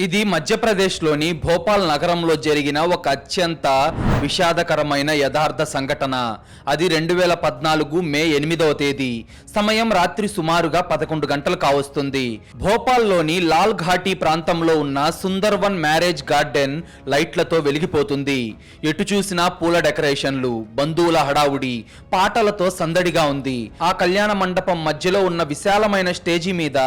ఇది మధ్యప్రదేశ్లోని భోపాల్ నగరంలో జరిగిన ఒక అత్యంత విషాదకరమైన యథార్థ సంఘటన. అది 2014 మే 8వ తేదీ. సమయం రాత్రి సుమారుగా 11 గంటలు కావస్తుంది. భోపాల్లోని లాల్ ఘాటీ ప్రాంతంలో ఉన్న సుందర్వన్ మ్యారేజ్ గార్డెన్ లైట్లతో వెలిగిపోతుంది. ఎటు చూసినా పూల డెకరేషన్లు, బంధువుల హడావుడి, పాటలతో సందడిగా ఉంది. ఆ కళ్యాణ మండపం మధ్యలో ఉన్న విశాలమైన స్టేజీ మీద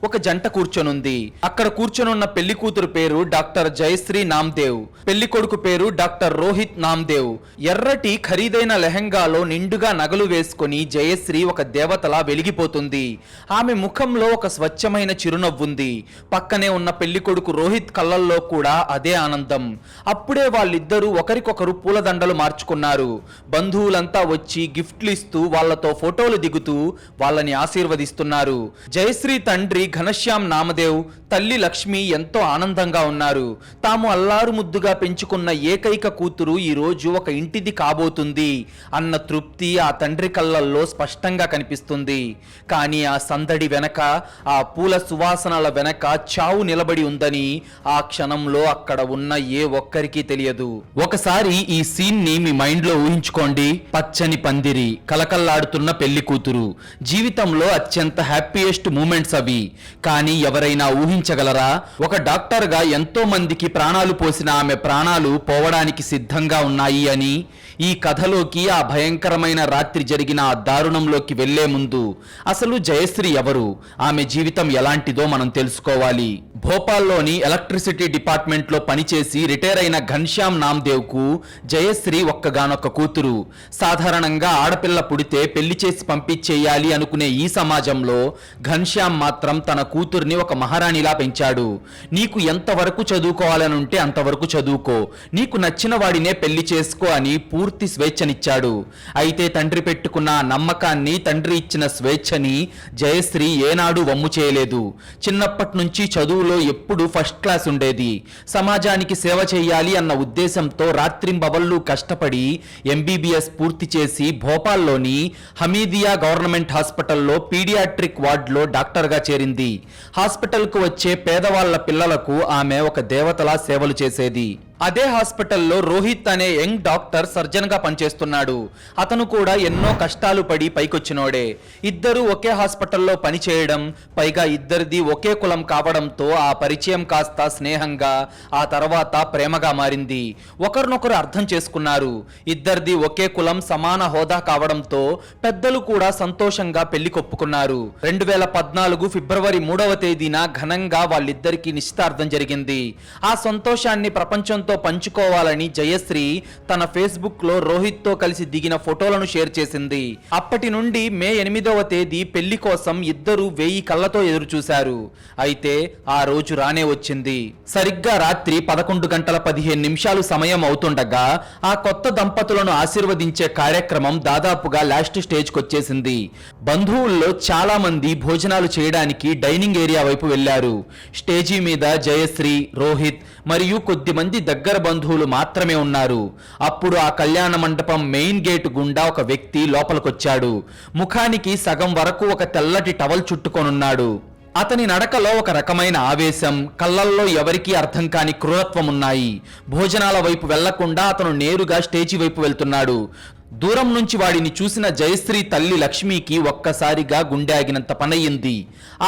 ఒక జంట కూర్చొనుంది. అక్కడ కూర్చొనున్న పెళ్లి కూతురు పేరు డాక్టర్ జయశ్రీ నామ్దేవ్, పెళ్లి కొడుకు పేరు డాక్టర్ రోహిత్ నామ్దేవ్. ఎర్రటి ఖరీదైన లెహంగాలో నిండుగా నగలు వేసుకుని జయశ్రీ ఒక దేవతలా వెలిగిపోతుంది. ఆమె ముఖంలో ఒక స్వచ్ఛమైన చిరునవ్వుంది. పక్కనే ఉన్న పెళ్లి కొడుకు రోహిత్ కళ్ళల్లో కూడా అదే ఆనందం. అప్పుడే వాళ్ళిద్దరూ ఒకరికొకరు పూలదండలు మార్చుకున్నారు. బంధువులంతా వచ్చి గిఫ్ట్లు ఇస్తూ వాళ్లతో ఫోటోలు దిగుతూ వాళ్ళని ఆశీర్వదిస్తున్నారు. జయశ్రీ తండ్రి ఘనశ్యామ్ నామదేవ్, తల్లి లక్ష్మి ఎంతో ఆనందంగా ఉన్నారు. తాము అల్లారు ముద్దుగా పెంచుకున్న ఏకైక కూతురు ఈ రోజు ఒక ఇంటిది కాబోతుంది అన్న తృప్తి ఆ తండ్రి కళ్ళల్లో స్పష్టంగా కనిపిస్తుంది. కానీ ఆ సందడి వెనక, ఆ పూల సువాసనల వెనక చావు నిలబడి ఉందని ఆ క్షణంలో అక్కడ ఉన్న ఏ ఒక్కరికి తెలియదు. ఒకసారి ఈ సీన్ ని మీ మైండ్ లో ఊహించుకోండి. పచ్చని పందిరి, కలకల్లాడుతున్న పెళ్లి కూతురు. జీవితంలో అత్యంత హ్యాపీయెస్ట్ మూమెంట్స్ అవి. కానీ ఎవరైనా ఊహించగలరా? ఒక డాక్టర్ గా ఎంతో మందికి ప్రాణాలు పోసిన ఆమె ప్రాణాలు పోవడానికి సిద్ధంగా ఉన్నాయి అని. ఈ కథలోకి, ఆ భయంకరమైన రాత్రి జరిగిన ఆ దారుణంలోకి వెళ్లే ముందు అసలు జయశ్రీ ఎవరు, ఆమె జీవితం ఎలాంటిదో మనం తెలుసుకోవాలి. భోపాల్లోని ఎలక్ట్రిసిటీ డిపార్ట్మెంట్ లో పనిచేసి రిటైర్ అయిన ఘనశ్యామ్ నామ్దేవ్ కు జయశ్రీ ఒక్కగానొక్క కూతురు. సాధారణంగా ఆడపిల్ల పుడితే పెళ్లి చేసి పంపించేయాలి అనుకునే ఈ సమాజంలో ఘనశ్యామ్ మాత్రం తన కూతుర్ని ఒక మహారాణిలా పెంచాడు. నీకు ఎంతవరకు చదువుకోవాలనుంటే అంతవరకు చదువుకో, నీకు నచ్చిన వాడినే పెళ్లి చేసుకో అని పూర్తి స్వేచ్ఛనిచ్చాడు. అయితే తండ్రి పెట్టుకున్న నమ్మకాన్ని, తండ్రి ఇచ్చిన స్వేచ్ఛని జయశ్రీ ఏనాడు వమ్ము చేయలేదు. చిన్నప్పటి నుంచి చదువులో ఎప్పుడు ఫస్ట్ క్లాస్ ఉండేది. సమాజానికి సేవ చేయాలి అన్న ఉద్దేశంతో రాత్రింబవళ్ళు కష్టపడి ఎంబీబీఎస్ పూర్తి చేసి భోపాల్లోని హమీదియా గవర్నమెంట్ హాస్పిటల్లో పీడియాట్రిక్ వార్డులో డాక్టర్గా చేరింది. హాస్పిటల్కు వచ్చే పేదవాళ్ల పిల్లలకు ఆమె ఒక దేవతలా సేవలు చేసేది. అదే హాస్పిటల్లో రోహిత్ అనే యంగ్ డాక్టర్ సర్జన్ గా పనిచేస్తున్నాడు. అతను కూడా ఎన్నో కష్టాలు పడి పైకొచ్చినోడే. ఇద్దరు ఒకే హాస్పిటల్లో పనిచేయడం, పైగా ఇద్దరిది ఒకే కులం కావడంతో ఆ పరిచయం కాస్త స్నేహంగా, ఆ తర్వాత ప్రేమగా మారింది. ఒకరినొకరు అర్థం చేసుకున్నారు. ఇద్దరిది ఒకే కులం, సమాన హోదా కావడంతో పెద్దలు కూడా సంతోషంగా పెళ్లి కొప్పుకున్నారు. 2014 ఫిబ్రవరి 3వ తేదీన ఘనంగా వాళ్ళిద్దరికీ నిశ్చితార్థం జరిగింది. ఆ సంతోషాన్ని ప్రపంచం పంచుకోవాలని జయశ్రీ తన ఫేస్బుక్ లో రోహిత్ తో కలిసి దిగిన ఫోటోలను షేర్ చేసింది. అప్పటి నుండి మే 8వ తేదీ పెళ్లి కోసం ఇద్దరు 1000 కళ్ళతో ఎదురు చూశారు. అయితే ఆ రోజు రానే వచ్చింది. సరిగ్గా రాత్రి 11 గంటల 15 నిమిషాలు సమయం అవుతుండగా ఆ కొత్త దంపతులను ఆశీర్వదించే కార్యక్రమం దాదాపుగా లాస్ట్ స్టేజ్ కొచ్చేసింది. బంధువుల్లో చాలా మంది భోజనాలు చేయడానికి డైనింగ్ ఏరియా వైపు వెళ్లారు. స్టేజీ మీద జయశ్రీ, రోహిత్ మరియు కొద్ది మంది దగ్గర బంధువులు మాత్రమే ఉన్నారు. అప్పుడు ఆ కళ్యాణ మండపం మెయిన్ గేట్ గుండా ఒక వ్యక్తి లోపలికొచ్చాడు. ముఖానికి సగం వరకు ఒక తెల్లటి టవల్ చుట్టుకొనున్నాడు. అతని నడకలో ఒక రకమైన ఆవేశం, కళ్ళల్లో ఎవరికీ అర్థం కాని క్రూరత్వం ఉన్నాయి. భోజనాల వైపు వెళ్లకుండా అతను నేరుగా స్టేజీ వైపు వెళ్తున్నాడు. దూరం నుంచి వాడిని చూసిన జయశ్రీ తల్లి లక్ష్మికి ఒక్కసారిగా గుండె ఆగినంత పనయ్యింది.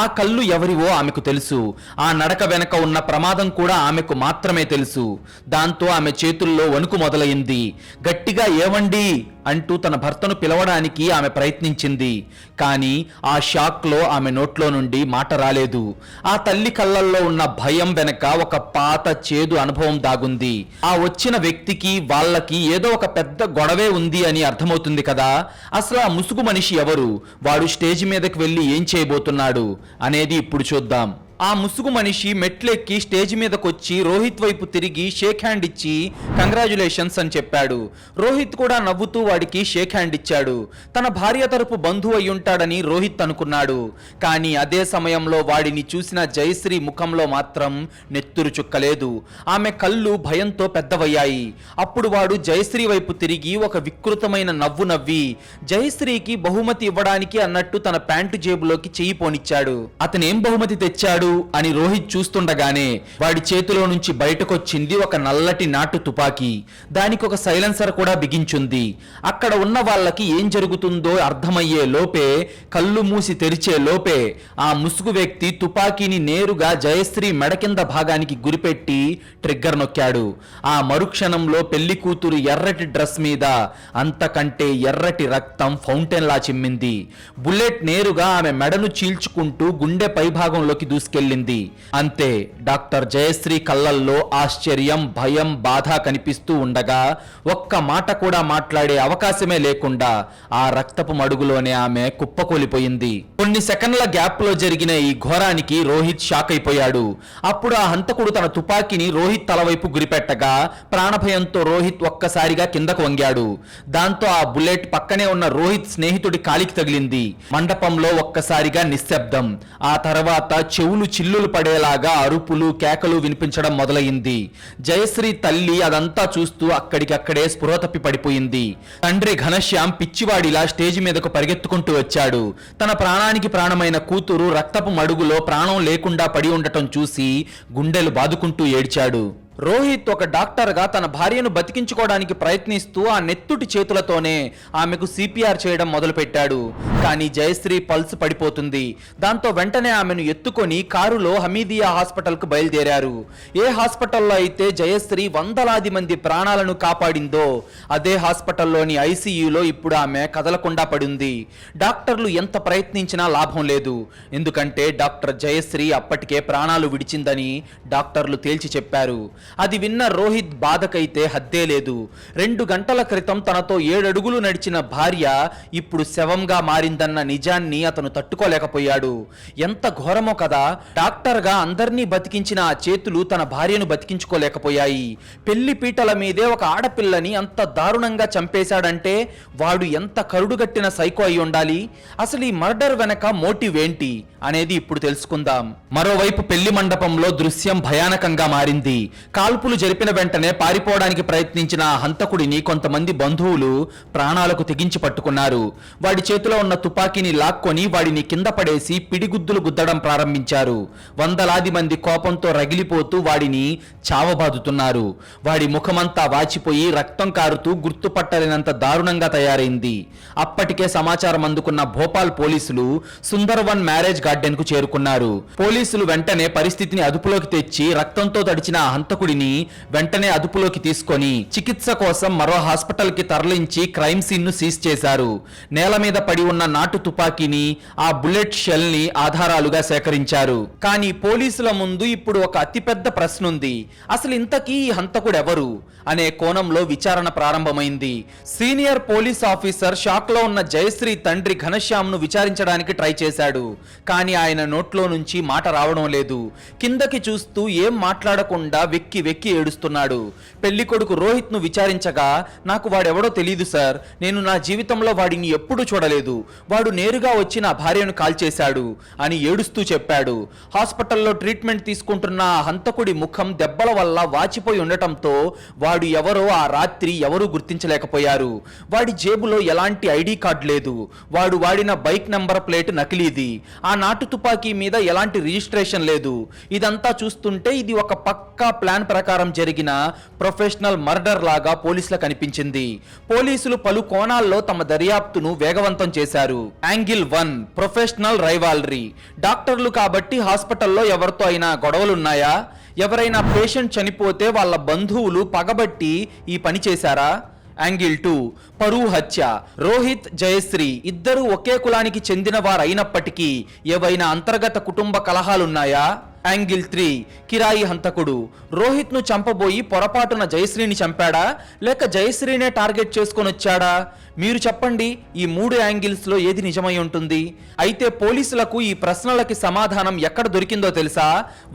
ఆ కళ్ళు ఎవరివో ఆమెకు తెలుసు. ఆ నడక వెనక ఉన్న ప్రమాదం కూడా ఆమెకు మాత్రమే తెలుసు. దాంతో ఆమె చేతుల్లో వణుకు మొదలైంది. గట్టిగా ఏవండి అంటూ తన భర్తను పిలవడానికి ఆమె ప్రయత్నించింది. కానీ ఆ షాక్ లో ఆమె నోట్లో నుండి మాట రాలేదు. ఆ తల్లి కళ్ళల్లో ఉన్న భయం వెనక ఒక పాత చేదు అనుభవం దాగుంది. ఆ వచ్చిన వ్యక్తికి వాళ్ళకి ఏదో ఒక పెద్ద గొడవే ఉంది అని అర్థమవుతుంది కదా. అసలు ఆ ముసుగు మనిషి ఎవరు, వాడు స్టేజ్ మీదకి వెళ్ళి ఏం చేయబోతున్నాడు అనేది ఇప్పుడు చూద్దాం. ఆ ముసుగు మనిషి మెట్లెక్కి స్టేజ్ మీదకొచ్చి రోహిత్ వైపు తిరిగి షేక్ హ్యాండ్ ఇచ్చి కంగ్రాచులేషన్స్ అని చెప్పాడు. రోహిత్ కూడా నవ్వుతూ వాడికి షేక్ హ్యాండ్ ఇచ్చాడు. తన భార్య తరపు బంధువు అయ్యుంటాడని రోహిత్ అనుకున్నాడు. కానీ అదే సమయంలో వాడిని చూసిన జయశ్రీ ముఖంలో మాత్రం నెత్తురు చుక్కలేదు. ఆమె కళ్ళు భయంతో పెద్దవయ్యాయి. అప్పుడు వాడు జయశ్రీ వైపు తిరిగి ఒక వికృతమైన నవ్వు నవ్వి జయశ్రీకి బహుమతి ఇవ్వడానికి అన్నట్టు తన ప్యాంటు జేబులోకి చెయ్యి పోనిచ్చాడు. అతనేం బహుమతి తెచ్చాడు ఎవడు అని రోహిత్ చూస్తుండగానే వాడి చేతిలో నుంచి బయటకొచ్చింది ఒక నల్లటి నాటు తుపాకీ. దానికి ఒక సైలెన్సర్ కూడా బిగించుంది. అక్కడ ఉన్న వాళ్ళకి ఏం జరుగుతుందో అర్థమయ్యే లోపే, కళ్ళు మూసి తెరిచే లోపే ఆ ముసుగు వ్యక్తి తుపాకీని నేరుగా జయశ్రీ మెడ కింద భాగానికి గురిపెట్టి ట్రిగ్గర్ నొక్కాడు. ఆ మరుక్షణంలో పెళ్లి కూతురు ఎర్రటి డ్రెస్ మీద అంతకంటే ఎర్రటి రక్తం ఫౌంటైన్ లా చిమ్మింది. బుల్లెట్ నేరుగా ఆమె మెడను చీల్చుకుంటూ గుండె పైభాగంలోకి దూసుకెళ్ళింది. అంతే, డాక్టర్ జయశ్రీ కళ్ళల్లో ఆశ్చర్యం, భయం, బాధ కనిపిస్తూ ఉండగా ఒక్క మాట కూడా మాట్లాడే అవకాశమే లేకుండా ఆ రక్తపు మడుగులోనే ఆమె కుప్పకూలిపోయింది. కొన్ని సెకండ్ల గ్యాప్ లో జరిగిన ఈ ఘోరానికి రోహిత్ షాక్ అయిపోయాడు. అప్పుడు ఆ హంతకుడు తన తుపాకీని రోహిత్ తలవైపు గురిపెట్టగా ప్రాణభయంతో రోహిత్ ఒక్కసారిగా కిందకు వంగాడు. దాంతో ఆ బుల్లెట్ పక్కనే ఉన్న రోహిత్ స్నేహితుడి కాలికి తగిలింది. మండపంలో ఒక్కసారిగా నిశ్శబ్దం. ఆ తర్వాత చెవులు చిల్లులు పడేలాగా అరుపులు, కేకలు వినిపించడం మొదలైంది. జయశ్రీ తల్లి అదంతా చూస్తూ అక్కడికక్కడే స్పృహ తప్పి పడిపోయింది. తండ్రి ఘనశ్యాం పిచ్చివాడిలా స్టేజ్ మీదకు పరిగెత్తుకుంటూ వచ్చాడు. తన ప్రాణానికి ప్రాణమైన కూతురు రక్తపు మడుగులో ప్రాణం లేకుండా పడి ఉండటం చూసి గుండెలు బాదుకుంటూ ఏడ్చాడు. రోహిత్ ఒక డాక్టర్గా తన భార్యను బతికించుకోవడానికి ప్రయత్నిస్తూ ఆ నెత్తుటి చేతులతోనే ఆమెకు సిపిఆర్ చేయడం మొదలుపెట్టాడు. కానీ జయశ్రీ పల్స్ పడిపోతుంది. దాంతో వెంటనే ఆమెను ఎత్తుకొని కారులో హమీదియా హాస్పిటల్కు బయలుదేరారు. ఏ హాస్పిటల్లో అయితే జయశ్రీ వందలాది మంది ప్రాణాలను కాపాడిందో అదే హాస్పిటల్లోని ఐసీయూలో ఇప్పుడు ఆమె కదలకుండా పడింది. డాక్టర్లు ఎంత ప్రయత్నించినా లాభం లేదు. ఎందుకంటే డాక్టర్ జయశ్రీ అప్పటికే ప్రాణాలు విడిచిందని డాక్టర్లు తేల్చి చెప్పారు. అది విన్న రోహిత్ బాధకైతే హద్దే లేదు. 2 గంటల క్రితం తనతో 7 అడుగులు నడిచిన భార్య ఇప్పుడు శవంగా మారిందన్న నిజాన్ని అతను తట్టుకోలేకపోయాడు. ఎంత ఘోరమో కదా. డాక్టర్గా అందర్నీ బతికించిన ఆ చేతులు తన భార్యను బతికించుకోలేకపోయాయి. పెళ్లి పీటల మీదే ఒక ఆడపిల్లని అంత దారుణంగా చంపేశాడంటే వాడు ఎంత కరుడుగట్టిన సైకో అయి ఉండాలి. అసలు ఈ మర్డర్ వెనక మోటివ్ ఏంటి అనేది ఇప్పుడు తెలుసుకుందాం. మరోవైపు పెళ్లి మండపంలో దృశ్యం భయానకంగా మారింది. కాల్పులు జరిపిన వెంటనే పారిపోవడానికి ప్రయత్నించిన హంతకుడిని కొంతమంది బంధువులు ప్రాణాలకు తెగించి పట్టుకున్నారు. వాడి చేతిలో ఉన్న తుపాకీని లాక్కొని వాడిని కింద పడేసి పిడిగుద్దులు గుద్దడం ప్రారంభించారు. వందలాది మంది కోపంతో రగిలిపోతూ వాడిని చావబాదుతున్నారు. వాడి ముఖమంతా వాచిపోయి రక్తం కారుతూ గుర్తుపట్టలేనంత దారుణంగా తయారైంది. అప్పటికే సమాచారం అందుకున్న భోపాల్ పోలీసులు సుందర్వన్ మ్యారేజ్ గార్డెన్ కు చేరుకున్నారు. పోలీసులు వెంటనే పరిస్థితిని అదుపులోకి తెచ్చి రక్తంతో తడిచిన హంతకుడిని వెంటనే అదుపులోకి తీసుకొని చికిత్స కోసం మరో హాస్పిటల్ కి తరలించి క్రైమ్ సీన్ ను సీజ్ చేశారు. నేల మీద పడి ఉన్న నాటు తుపాకీని, ఆ బుల్లెట్ షెల్ ని ఆధారాలుగా సేకరించారు. కానీ పోలీసుల ముందు ఇప్పుడు ఒక అతిపెద్ద ప్రశ్న ఉంది. అసలు ఇంతకీ ఈ హంతకుడు ఎవరు అనే కోణంలో విచారణ ప్రారంభమైంది. సీనియర్ పోలీస్ ఆఫీసర్ షాక్ లో ఉన్న జయశ్రీ తండ్రి ఘనశ్యామ్ ను విచారించడానికి ట్రై చేశాడు. కానీ ఆయన నోట్లో నుంచి మాట రావడం లేదు. కిందకి చూస్తూ ఏం మాట్లాడకుండా వెక్కి వెక్కి ఏడుస్తున్నాడు. పెళ్లి కొడుకు రోహిత్ ను విచారించగా, నాకు వాడెవడో తెలీదు సార్, నేను నా జీవితంలో వాడిని ఎప్పుడూ చూడలేదు, వాడు నేరుగా వచ్చి నా భార్యను కాల్చేశాడు అని ఏడుస్తూ చెప్పాడు. హాస్పిటల్లో ట్రీట్మెంట్ తీసుకుంటున్న ఆ హంతకుడి ముఖం దెబ్బల వల్ల వాచిపోయి ఉండటంతో వాడు ఎవరో ఆ రాత్రి ఎవరూ గుర్తించలేకపోయారు. వాడి జేబులో ఎలాంటి ఐడి కార్డు లేదు. వాడు వాడిన బైక్ నంబర్ ప్లేట్ నకిలీది. ఆ నాటు తుపాకీ మీద ఎలాంటి రిజిస్ట్రేషన్ లేదు. ఇదంతా చూస్తుంటే ఇది ఒక పక్కా ప్లాన్ ప్రకారం జరిగిన ప్రొఫెషనల్ మర్డర్ లాగా పోలీసులకు అనిపించింది. పోలీసులు పలు కోణాల్లో తమ దర్యాప్తును వేగవంతం చేశారు. Angle 1, professional rivalry. డాక్టర్లు కాబట్టి హాస్పిటల్లో ఎవరితో అయినా గొడవలున్నాయా? ఎవరైనా పేషెంట్ చనిపోతే వాళ్ళ బంధువులు పగబట్టి ఈ పని చేశారా? యాంగిల్ 2, పరువు హత్య. రోహిత్, జయశ్రీ ఇద్దరు ఒకే కులానికి చెందిన వారైనప్పటికీ ఏవైనా అంతర్గత కుటుంబ కలహాలున్నాయా? యాంగిల్ 3, కిరాయి హంతకుడు. రోహిత్ ను చంపబోయి పొరపాటున జయశ్రీని చంపాడా, లేక జయశ్రీనే టార్గెట్ చేసుకొని వచ్చాడా? మీరు చెప్పండి, ఈ 3 యాంగిల్స్ లో ఏది నిజమై ఉంటుంది? అయితే పోలీసులకు ఈ ప్రశ్నలకి సమాధానం ఎక్కడ దొరికిందో తెలుసా?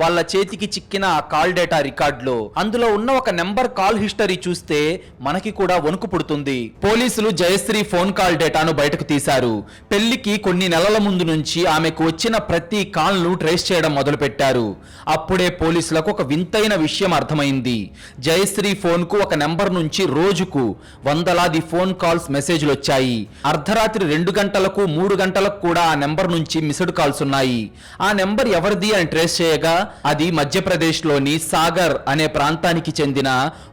వాళ్ళ చేతికి చిక్కిన ఆ కాల్ డేటా రికార్డులో. అందులో ఉన్న ఒక నెంబర్ కాల్ హిస్టరీ చూస్తే మనకి కూడా వణుకు పుడుతుంది. పోలీసులు జయశ్రీ ఫోన్ కాల్ డేటాను బయటకు తీశారు. పెళ్లికి కొన్ని నెలల ముందు నుంచి ఆమెకు వచ్చిన ప్రతి కాల్ ను ట్రేస్ చేయడం మొదలు పెట్టారు. చేశాడు. అప్పుడే పోలీసులకు ఒక వింతైన విషయం అర్థమైంది. జయశ్రీ ఫోన్కు ఒక నెంబర్ నుంచి రోజుకు వందలాది ఫోన్ కాల్స్ మెసేజ్లు వచ్చాయి. అర్ధరాత్రి 2 గంటలకు 3 గంటలకు కూడా ఆ నెంబర్ నుంచి మిస్డ్ కాల్స్ ఉన్నాయి. ఆ నెంబర్ ఎవరిది అని ట్రేస్ చేయగా అది మధ్యప్రదేశ్లోని సాగర్ అనే ప్రాంతానికి చెందిన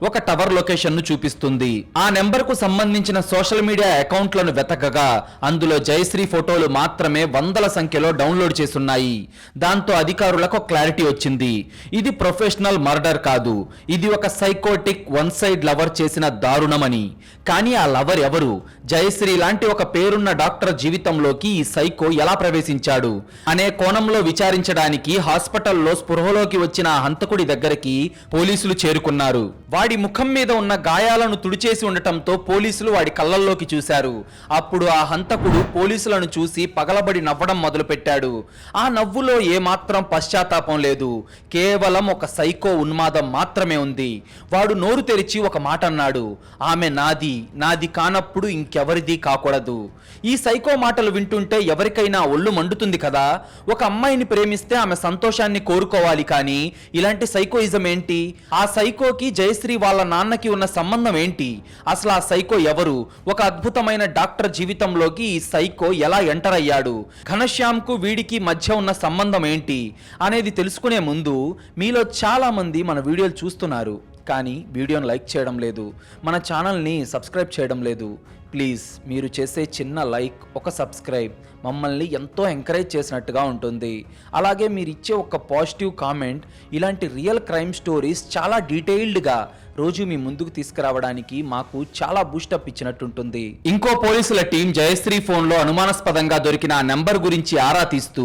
ఒక టవర్ లొకేషన్ ను చూపిస్తుంది. ఆ నెంబర్ కు సంబంధించిన సోషల్ మీడియా అకౌంట్లను వెతకగా అందులో జయశ్రీ ఫోటోలు మాత్రమే వందల సంఖ్యలో డౌన్లోడ్ చేసున్నాయి. దాంతో అధికారులకు క్లారిటీ వచ్చింది. ఇది ప్రొఫెషనల్ మర్డర్ కాదు, ఇది ఒక సైకోటిక్ వన్ సైడ్ లవర్ చేసిన దారుణమని. కానీ ఆ లవర్ ఎవరు? జయశ్రీ లాంటి ఒక పేరున్న డాక్టర్ జీవితంలోకి ఈ సైకో ఎలా ప్రవేశించాడు అనే కోణంలో విచారించడానికి హాస్పిటల్లో స్పృహలోకి వచ్చిన ఆ హంతకుడి దగ్గరికి పోలీసులు చేరుకున్నారు. వాడి ముఖం మీద ఉన్న గాయాలను తుడిచేసి ఉండటంతో పోలీసులు వాడి కళ్ళల్లోకి చూశారు. అప్పుడు ఆ హంతకుడు పోలీసులను చూసి పగలబడి నవ్వడం మొదలుపెట్టాడు. ఆ నవ్వులో ఏమాత్రం పశ్చాత్తాపం లేదు, కేవలం ఒక సైకో ఉన్మాదం మాత్రమే ఉంది. వాడు నోరు తెరిచి ఒక మాట అన్నాడు, ఆమె నాది కానప్పుడు ఇంకెవరిది కాకూడదు. ఈ సైకో మాటలు వింటుంటే ఎవరికైనా ఒళ్ళు మండుతుంది కదా. ఒక అమ్మాయిని ప్రేమిస్తే ఆమె సంతోషాన్ని కోరుకోవాలి, కానీ ఇలాంటి సైకోయిజం ఏంటి? ఆ సైకోకి జయశ్రీ వాళ్ళ నాన్నకి ఉన్న సంబంధం ఏంటి? అసలు ఆ సైకో ఎవరు? ఒక అద్భుతమైన డాక్టర్ జీవితంలోకి ఈ సైకో ఎలా ఎంటర్ అయ్యాడు? ఘనశ్యామ్కు వీడికి మధ్య ఉన్న సంబంధం ఏంటి అనేది తెలుసుకునే ముందు మీలో చాలా మంది మన వీడియోలు చూస్తున్నారు, కానీ వీడియోని లైక్ చేయడం లేదు, మన ఛానల్ని సబ్స్క్రైబ్ చేయడం లేదు. ప్లీజ్ మీరు చేసే చిన్న లైక్, ఒక సబ్స్క్రైబ్ మమ్మల్ని ఎంతో ఎంకరేజ్ చేసినట్టుగా ఉంటుంది. అలాగే మీరు ఇచ్చే ఒక పాజిటివ్ కామెంట్ ఇలాంటి రియల్ క్రైమ్ స్టోరీస్ చాలా డీటెయిల్డ్గా రోజు మీ ముందుకు తీసుకురావడానికి మాకు చాలా బూస్టప్ ఇచ్చినట్టుంటుంది. ఇంకో పోలీసుల టీం జయశ్రీ ఫోన్లో అనుమానాస్పదంగా దొరికిన ఆ నెంబర్ గురించి ఆరా తీస్తూ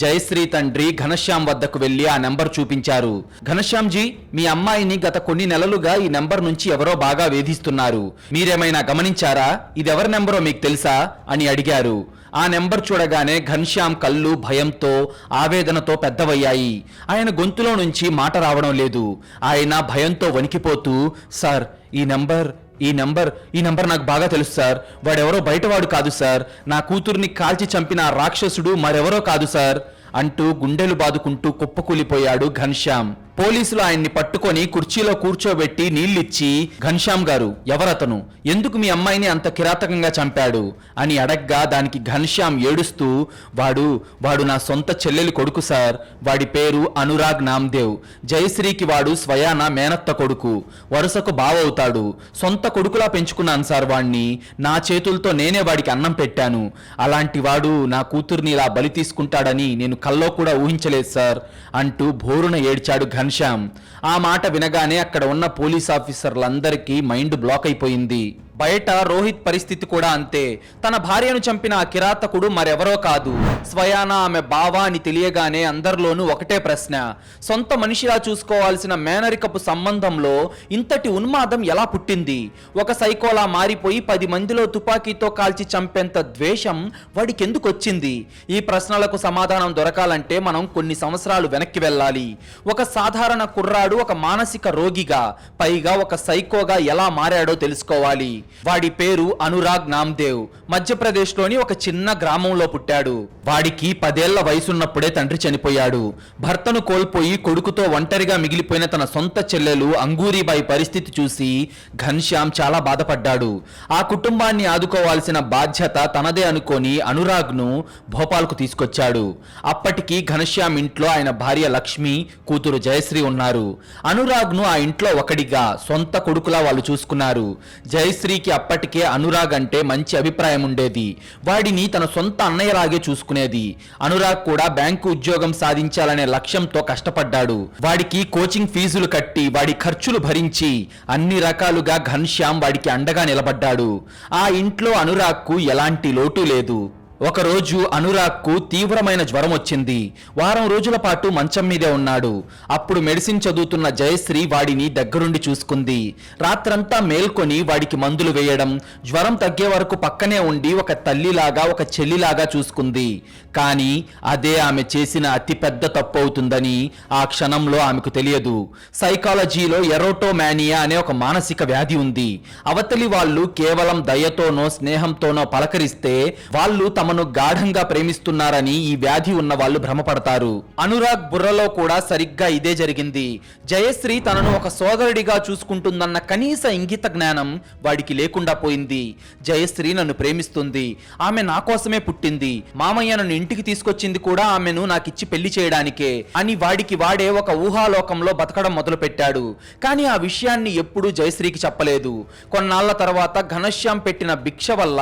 జయశ్రీ తండ్రి ఘనశ్యామ్ వద్దకు వెళ్లి ఆ నెంబర్ చూపించారు. ఘనశ్యామ్ జీ, మీ అమ్మాయిని గత కొన్ని నెలలుగా ఈ నెంబర్ నుంచి ఎవరో బాగా వేధిస్తున్నారు. మీరేమైనా గమనించారా? ఇది ఎవరి నెంబరో మీకు తెలుసా అని అడిగారు. ఆ నెంబర్ చూడగానే ఘనశ్యామ్ కళ్ళు భయంతో ఆవేదనతో పెద్దవయ్యాయి. ఆయన గొంతులో నుంచి మాట రావడం లేదు. ఆయన భయంతో వణికిపోతూ, సార్ ఈ నంబర్ నాకు బాగా తెలుసు సార్. వాడెవరో బయటవాడు కాదు సార్. నా కూతుర్ని కాల్చి చంపిన ఆ రాక్షసుడు మరెవరో కాదు సార్ అంటూ గుండెలు బాదుకుంటూ కుప్పకూలిపోయాడు ఘనశ్యామ్. పోలీసులు ఆయన్ని పట్టుకొని కుర్చీలో కూర్చోబెట్టి నీళ్ళిచ్చి, ఘనశ్యామ్ గారు, ఎవరతను? ఎందుకు మీ అమ్మాయిని అంత కిరాతకంగా చంపాడు అని అడగ్గా దానికి ఘనశ్యామ్ ఏడుస్తూ, వాడు నా సొంత చెల్లెలి కొడుకు సార్. వాడి పేరు అనురాగ్ నామ్దేవ్. జయశ్రీకి వాడు స్వయాన మేనత్త కొడుకు, వరుసకు బావవుతాడు. సొంత కొడుకులా పెంచుకున్నాను సార్ వాణ్ణి. నా చేతులతో నేనే వాడికి అన్నం పెట్టాను. అలాంటి వాడు నా కూతుర్ని ఇలా బలి తీసుకుంటాడని నేను కల్లో కూడా ఊహించలేదు సార్ అంటూ భోరున ఏడ్చాడు ఘనశ్యామ్. ఆ మాట వినగానే అక్కడ ఉన్న పోలీస్ ఆఫీసర్లందరికీ మైండ్ బ్లాక్ అయిపోయింది. బయట రోహిత్ పరిస్థితి కూడా అంతే. తన భార్యను చంపిన ఆ కిరాతకుడు మరెవరో కాదు, స్వయాన ఆమె బావ అని తెలియగానే అందరిలోనూ ఒకటే ప్రశ్న, సొంత మనిషిలా చూసుకోవాల్సిన మేనరికపు సంబంధంలో ఇంతటి ఉన్మాదం ఎలా పుట్టింది? ఒక సైకోలా మారిపోయి 10 మందిలో తుపాకీతో కాల్చి చంపేంత ద్వేషం వాడికి ఎందుకు వచ్చింది? ఈ ప్రశ్నలకు సమాధానం దొరకాలంటే మనం కొన్ని సంవత్సరాలు వెనక్కి వెళ్ళాలి. ఒక సాధారణ కుర్రాడు ఒక మానసిక రోగిగా, పైగా ఒక సైకోగా ఎలా మారాడో తెలుసుకోవాలి. వాడి పేరు అనురాగ్ నామ్దేవ్. మధ్యప్రదేశ్లోని ఒక చిన్న గ్రామంలో పుట్టాడు. వాడికి 10 ఏళ్ల వయసున్నప్పుడే తండ్రి చనిపోయాడు. భర్తను కోల్పోయి కొడుకుతో ఒంటరిగా మిగిలిపోయిన తన సొంత చెల్లెలు అంగూరీబాయి పరిస్థితి చూసి ఘనశ్యామ్ చాలా బాధపడ్డాడు. ఆ కుటుంబాన్ని ఆదుకోవాల్సిన బాధ్యత తనదే అనుకొని అనురాగ్ను భోపాల్కు తీసుకొచ్చాడు. అప్పటికి ఘనశ్యామ్ ఇంట్లో ఆయన భార్య లక్ష్మి, కూతురు జయశ్రీ ఉన్నారు. అనురాగ్ను ఆ ఇంట్లో ఒకడిగా, సొంత కొడుకులా వాళ్ళు చూసుకున్నారు. జయశ్రీకి అప్పటికే అనురాగ్ అంటే మంచి అభిప్రాయం ఉండేది. వాడిని తన సొంత అన్నయ్యలాగే చూసుకునేది. అనురాగ్ కూడా బ్యాంకు ఉద్యోగం సాధించాలనే లక్ష్యంతో కష్టపడ్డాడు. వాడికి కోచింగ్ ఫీజులు కట్టి వాడి ఖర్చులు భరించి అన్ని రకాలుగా ఘనశ్యామ్ వాడికి అండగా నిలబడ్డాడు. ఆ ఇంట్లో అనురాగ్కు ఎలాంటి లోటు లేదు. ఒకరోజు అనురాగ్కు తీవ్రమైన జ్వరం వచ్చింది. వారం రోజుల పాటు మంచం మీదే ఉన్నాడు. అప్పుడు మెడిసిన్ చదువుతున్న జయశ్రీ వాడిని దగ్గరుండి చూసుకుంది. రాత్రంతా మేల్కొని వాడికి మందులు వేయడం, జ్వరం తగ్గే వరకు పక్కనే ఉండి ఒక తల్లిలాగా, ఒక చెల్లిలాగా చూసుకుంది. కానీ అదే ఆమె చేసిన అతిపెద్ద తప్పు అవుతుందని ఆ క్షణంలో ఆమెకు తెలియదు. సైకాలజీలో ఎరోటోమానియా అనే ఒక మానసిక వ్యాధి ఉంది. అవతలి వాళ్ళు కేవలం దయతోనో స్నేహంతోనో పలకరిస్తే వాళ్ళు తమను గాఢంగా ప్రేమిస్తున్నారని ఈ వ్యాధి ఉన్న వాళ్ళు భ్రమపడతారు. అనురాగ్ బుర్రలో కూడా సరిగ్గా ఇదే జరిగింది. జయశ్రీ తనను ఒక సోదరుడిగా చూసుకుంటుందన్న కనీస ఇంగిత జ్ఞానం వాడికి లేకుండా పోయింది. జయశ్రీ నన్ను ప్రేమిస్తుంది, ఆమె నా కోసమే పుట్టింది, మామయ్య నన్ను ఇంటికి తీసుకొచ్చింది కూడా ఆమెను నాకిచ్చి పెళ్లి చేయడానికే అని వాడికి వాడే ఒక ఊహాలోకంలో బతకడం మొదలు పెట్టాడు. కానీ ఆ విషయాన్ని ఎప్పుడూ జయశ్రీకి చెప్పలేదు. కొన్నాళ్ల తర్వాత ఘనశ్యామ్ పెట్టిన భిక్ష వల్ల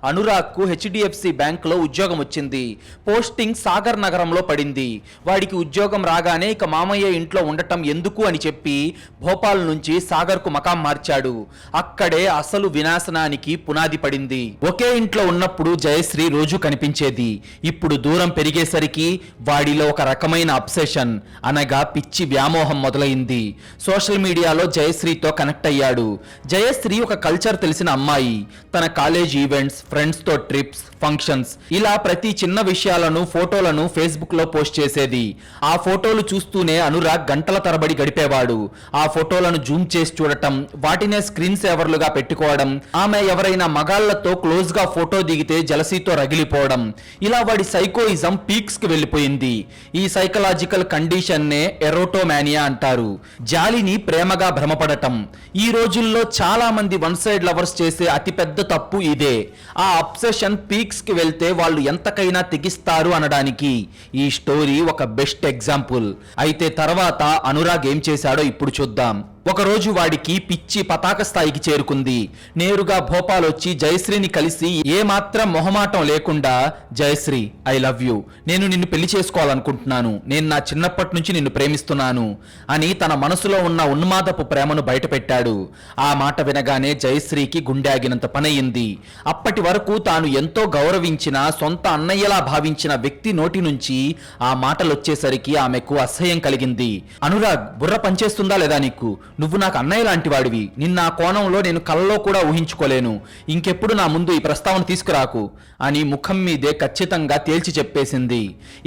అనురాగ్కు హెచ్డిఎఫ్సి బ్యాంకులో ఉద్యోగం వచ్చింది. పోస్టింగ్ సాగర్ నగరంలో పడింది. వాడికి ఉద్యోగం రాగానే ఇక మామయ్య ఇంట్లో ఉండటం ఎందుకు అని చెప్పి భోపాల్ నుంచి సాగర్కు మకాం మార్చాడు. అక్కడే అసలు వినాశనానికి పునాది పడింది. ఒకే ఇంట్లో ఉన్నప్పుడు జయశ్రీ రోజు కనిపించేది. ఇప్పుడు దూరం పెరిగేసరికి వాడిలో ఒక రకమైన అబ్సెషన్ అనగా పిచ్చి వ్యామోహం మొదలైంది. సోషల్ మీడియాలో జయశ్రీతో కనెక్ట్ అయ్యాడు. జయశ్రీ ఒక కల్చర్ తెలిసిన అమ్మాయి. తన కాలేజ్ ఈవెంట్స్, ఫ్రెండ్స్ తో ట్రిప్స్, ఫంక్షన్స్ ఇలా ప్రతి చిన్న విషయాలను ఫోటోలను ఫేస్బుక్ లో పోస్ట్ చేసేది. ఆ ఫోటోలు చూస్తూనే అనురాగ్ గంటల తరబడి గడిపేవాడు. ఆ ఫోటోలను జూమ్ చేసి చూడటం, వాటినే స్క్రీన్ సేవర్లుగా పెట్టుకోవడం, ఆమె ఎవరైనా మగాళ్లతో క్లోజ్ గా ఫోటో దిగితే జలసీతో రగిలిపోవడం, ఇలా వాడి సైకోయిజం పీక్స్ కి వెళ్ళిపోయింది. ఈ సైకలాజికల్ కండిషన్ నే ఎరోటోమానియా అంటారు. జాలిని ప్రేమగా భ్రమపడటం. ఈ రోజుల్లో చాలా మంది వన్ సైడ్ లవర్స్ చేసే అతిపెద్ద తప్పు ఇదే. ఆ అబ్సెషన్ పీక్స్ కి వెళ్తే వాళ్ళు ఎంతకైనా తెగిస్తారు అనడానికి ఈ స్టోరీ ఒక బెస్ట్ ఎగ్జాంపుల్. అయితే తర్వాత అనురాగ్ ఏం చేశాడో ఇప్పుడు చూద్దాం. ఒకరోజు వాడికి పిచ్చి పతాక స్థాయికి చేరుకుంది. నేరుగా భోపాల్ వచ్చి జయశ్రీని కలిసి ఏమాత్రం మొహమాటం లేకుండా, జయశ్రీ ఐ లవ్ యూ, నేను నిన్ను పెళ్లి చేసుకోవాలనుకుంటున్నాను, నేను నా చిన్నప్పటి నుంచి నిన్ను ప్రేమిస్తున్నాను అని తన మనసులో ఉన్న ఉన్మాదపు ప్రేమను బయటపెట్టాడు. ఆ మాట వినగానే జయశ్రీకి గుండె పనయింది. అప్పటి వరకు తాను ఎంతో గౌరవించిన, సొంత అన్నయ్యలా భావించిన వ్యక్తి నోటి నుంచి ఆ మాటలొచ్చేసరికి ఆమెకు అసహ్యం కలిగింది. అనురాగ్, బుర్ర పనిచేస్తుందా లేదా నీకు? నువ్వు నాకు అన్నయ్య లాంటి వాడివి. నిన్న ఆ కోణంలో నేను కలలో కూడా ఊహించుకోలేను. ఇంకెప్పుడు నా ముందు ఈ ప్రస్తావన తీసుకురాకు అని ముఖం మీదే ఖచ్చితంగా తేల్చి చెప్పేసింది.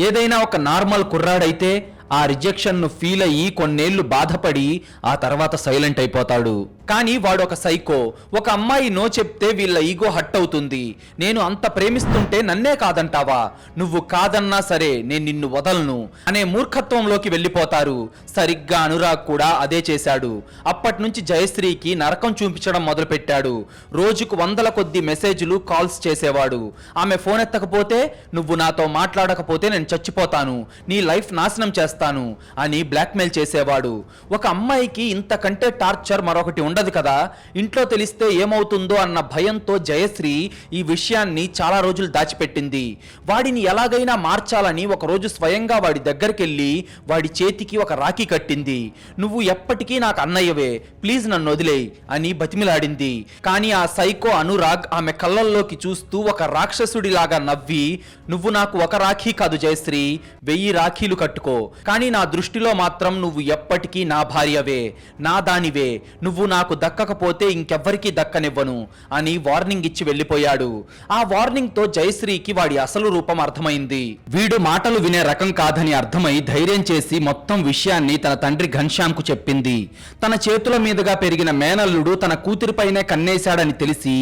ఏదైనా ఒక నార్మల్ కుర్రాడైతే ఆ రిజెక్షన్ ను ఫీల్ అయ్యి కొన్నేళ్లు బాధపడి ఆ తర్వాత సైలెంట్ అయిపోతాడు. కానీ వాడు ఒక సైకో. ఒక అమ్మాయి నో చెప్తే వీళ్ళ ఈగో హట్ అవుతుంది. నేను అంత ప్రేమిస్తుంటే నన్నే కాదంటావా? నువ్వు కాదన్నా సరే నేను నిన్ను వదలను అనే మూర్ఖత్వంలోకి వెళ్ళిపోతారు. సరిగ్గా అనురాగ్ కూడా అదే చేశాడు. అప్పటి నుంచి జయశ్రీకి నరకం చూపించడం మొదలుపెట్టాడు. రోజుకు 100ల కొద్ది మెసేజ్లు, కాల్స్ చేసేవాడు. ఆమె ఫోన్ ఎత్తకపోతే, నువ్వు నాతో మాట్లాడకపోతే నేను చచ్చిపోతాను, నీ లైఫ్ నాశనం చేస్తాను అని బ్లాక్మెయిల్ చేసేవాడు. ఒక అమ్మాయికి ఇంతకంటే టార్చర్ మరొకటి ఉండదు కదా. ఇంట్లో తెలిస్తే ఏమవుతుందో అన్న భయంతో జయశ్రీ ఈ విషయాన్ని చాలా రోజులు దాచిపెట్టింది. వాడిని ఎలాగైనా మార్చాలని ఒకరోజు స్వయంగా వాడి దగ్గరికి వెళ్ళి వాడి చేతికి ఒక రాఖీ కట్టింది. నువ్వు ఎప్పటికీ నాకు అన్నయ్యవే, ప్లీజ్ నన్ను వదిలేయ్ అని బతిమిలాడింది. కానీ ఆ సైకో అనురాగ్ ఆమె కళ్ళల్లోకి చూస్తూ ఒక రాక్షసుడిలాగా నవ్వి, నువ్వు నాకు ఒక రాఖీ కాదు జయశ్రీ, 1000 రాఖీలు కట్టుకో, కానీ నా దృష్టిలో మాత్రం నువ్వు ఎప్పటికీ నా భార్యవే, నా దానివే, నువ్వు నాకు దక్కకపోతే ఇంకెవ్వరికీ దక్కనివ్వను అని వార్నింగ్ ఇచ్చి వెళ్ళిపోయాడు. ఆ వార్నింగ్ తో జయశ్రీకి వాడి అసలు రూపం అర్థమైంది. వీడు మాటలు వినే రకం కాదని అర్థమై ధైర్యం చేసి మొత్తం విషయాన్ని తన తండ్రి ఘనశ్యామ్ కు చెప్పింది. తన చేతుల మీదుగా పెరిగిన మేనల్లుడు తన కూతురిపైనే కన్నేశాడని తెలిసి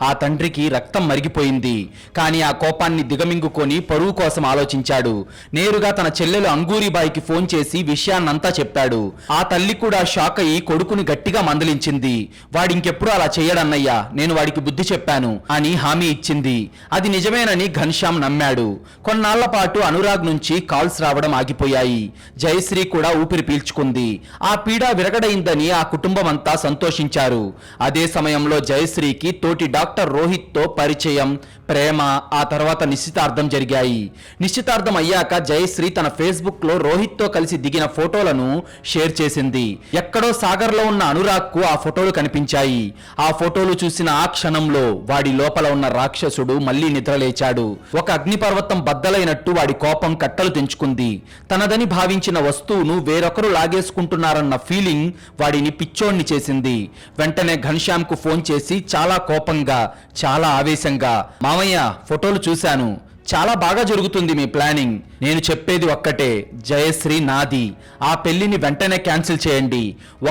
ఆ తండ్రికి రక్తం మరిగిపోయింది. కానీ ఆ కోపాన్ని దిగమింగుకొని పరువు కోసం ఆలోచించాడు. నేరుగా తన చెల్లెలు అంగూరిబాయికి ఫోన్ చేసి విషయాన్నంతా చెప్పాడు. ఆ తల్లి కూడా షాక్ అయ్యి కొడుకుని గట్టిగా మందలించింది. వాడింకెప్పుడు అలా చేయడన్నయ్యా, నేను వాడికి బుద్ధి చెప్పాను అని హామీ ఇచ్చింది. అది నిజమేనని ఘనశ్యామ్ నమ్మాడు. కొన్నాళ్ల పాటు అనురాగ్ నుంచి కాల్స్ రావడం ఆగిపోయాయి. జయశ్రీ కూడా ఊపిరి పీల్చుకుంది. ఆ పీడ విరగడైందని ఆ కుటుంబం అంతా సంతోషించారు. అదే సమయంలో జయశ్రీకి తోటి డాక్టర్ రోహిత్ తో పరిచయం, ప్రేమ, ఆ తర్వాత నిశ్చితార్థం జరిగాయి. నిశ్చితార్థం అయ్యాక జయశ్రీ తన ఫేస్బుక్ లో రోహిత్ తో కలిసి దిగిన ఫోటోలను షేర్ చేసింది. ఎక్కడో సాగర్ లో ఉన్న అనురాగ్ కు ఆ ఫోటోలు కనిపించాయి. ఆ ఫోటోలు చూసిన ఆ క్షణంలో వాడి లోపల ఉన్న రాక్షసుడు మళ్లీ నిద్రలేచాడు. ఒక అగ్నిపర్వతం బద్దలైనట్టు వాడి కోపం కట్టలు తెంచుకుంది. తనదని భావించిన వస్తువును వేరొకరు లాగేసుకుంటున్నారన్న ఫీలింగ్ వాడిని పిచ్చోణ్ణి చేసింది. వెంటనే ఘనశ్యామ్ కు ఫోన్ చేసి చాలా కోపంగా, చాలా ఆవేశంగా, మామయ్య ఫోటోలు చూశాను, చాలా బాగా జరుగుతుంది మీ ప్లానింగ్. నేను చెప్పేది ఒక్కటే, జయశ్రీ నాది. ఆ పెళ్లిని వెంటనే క్యాన్సిల్ చేయండి.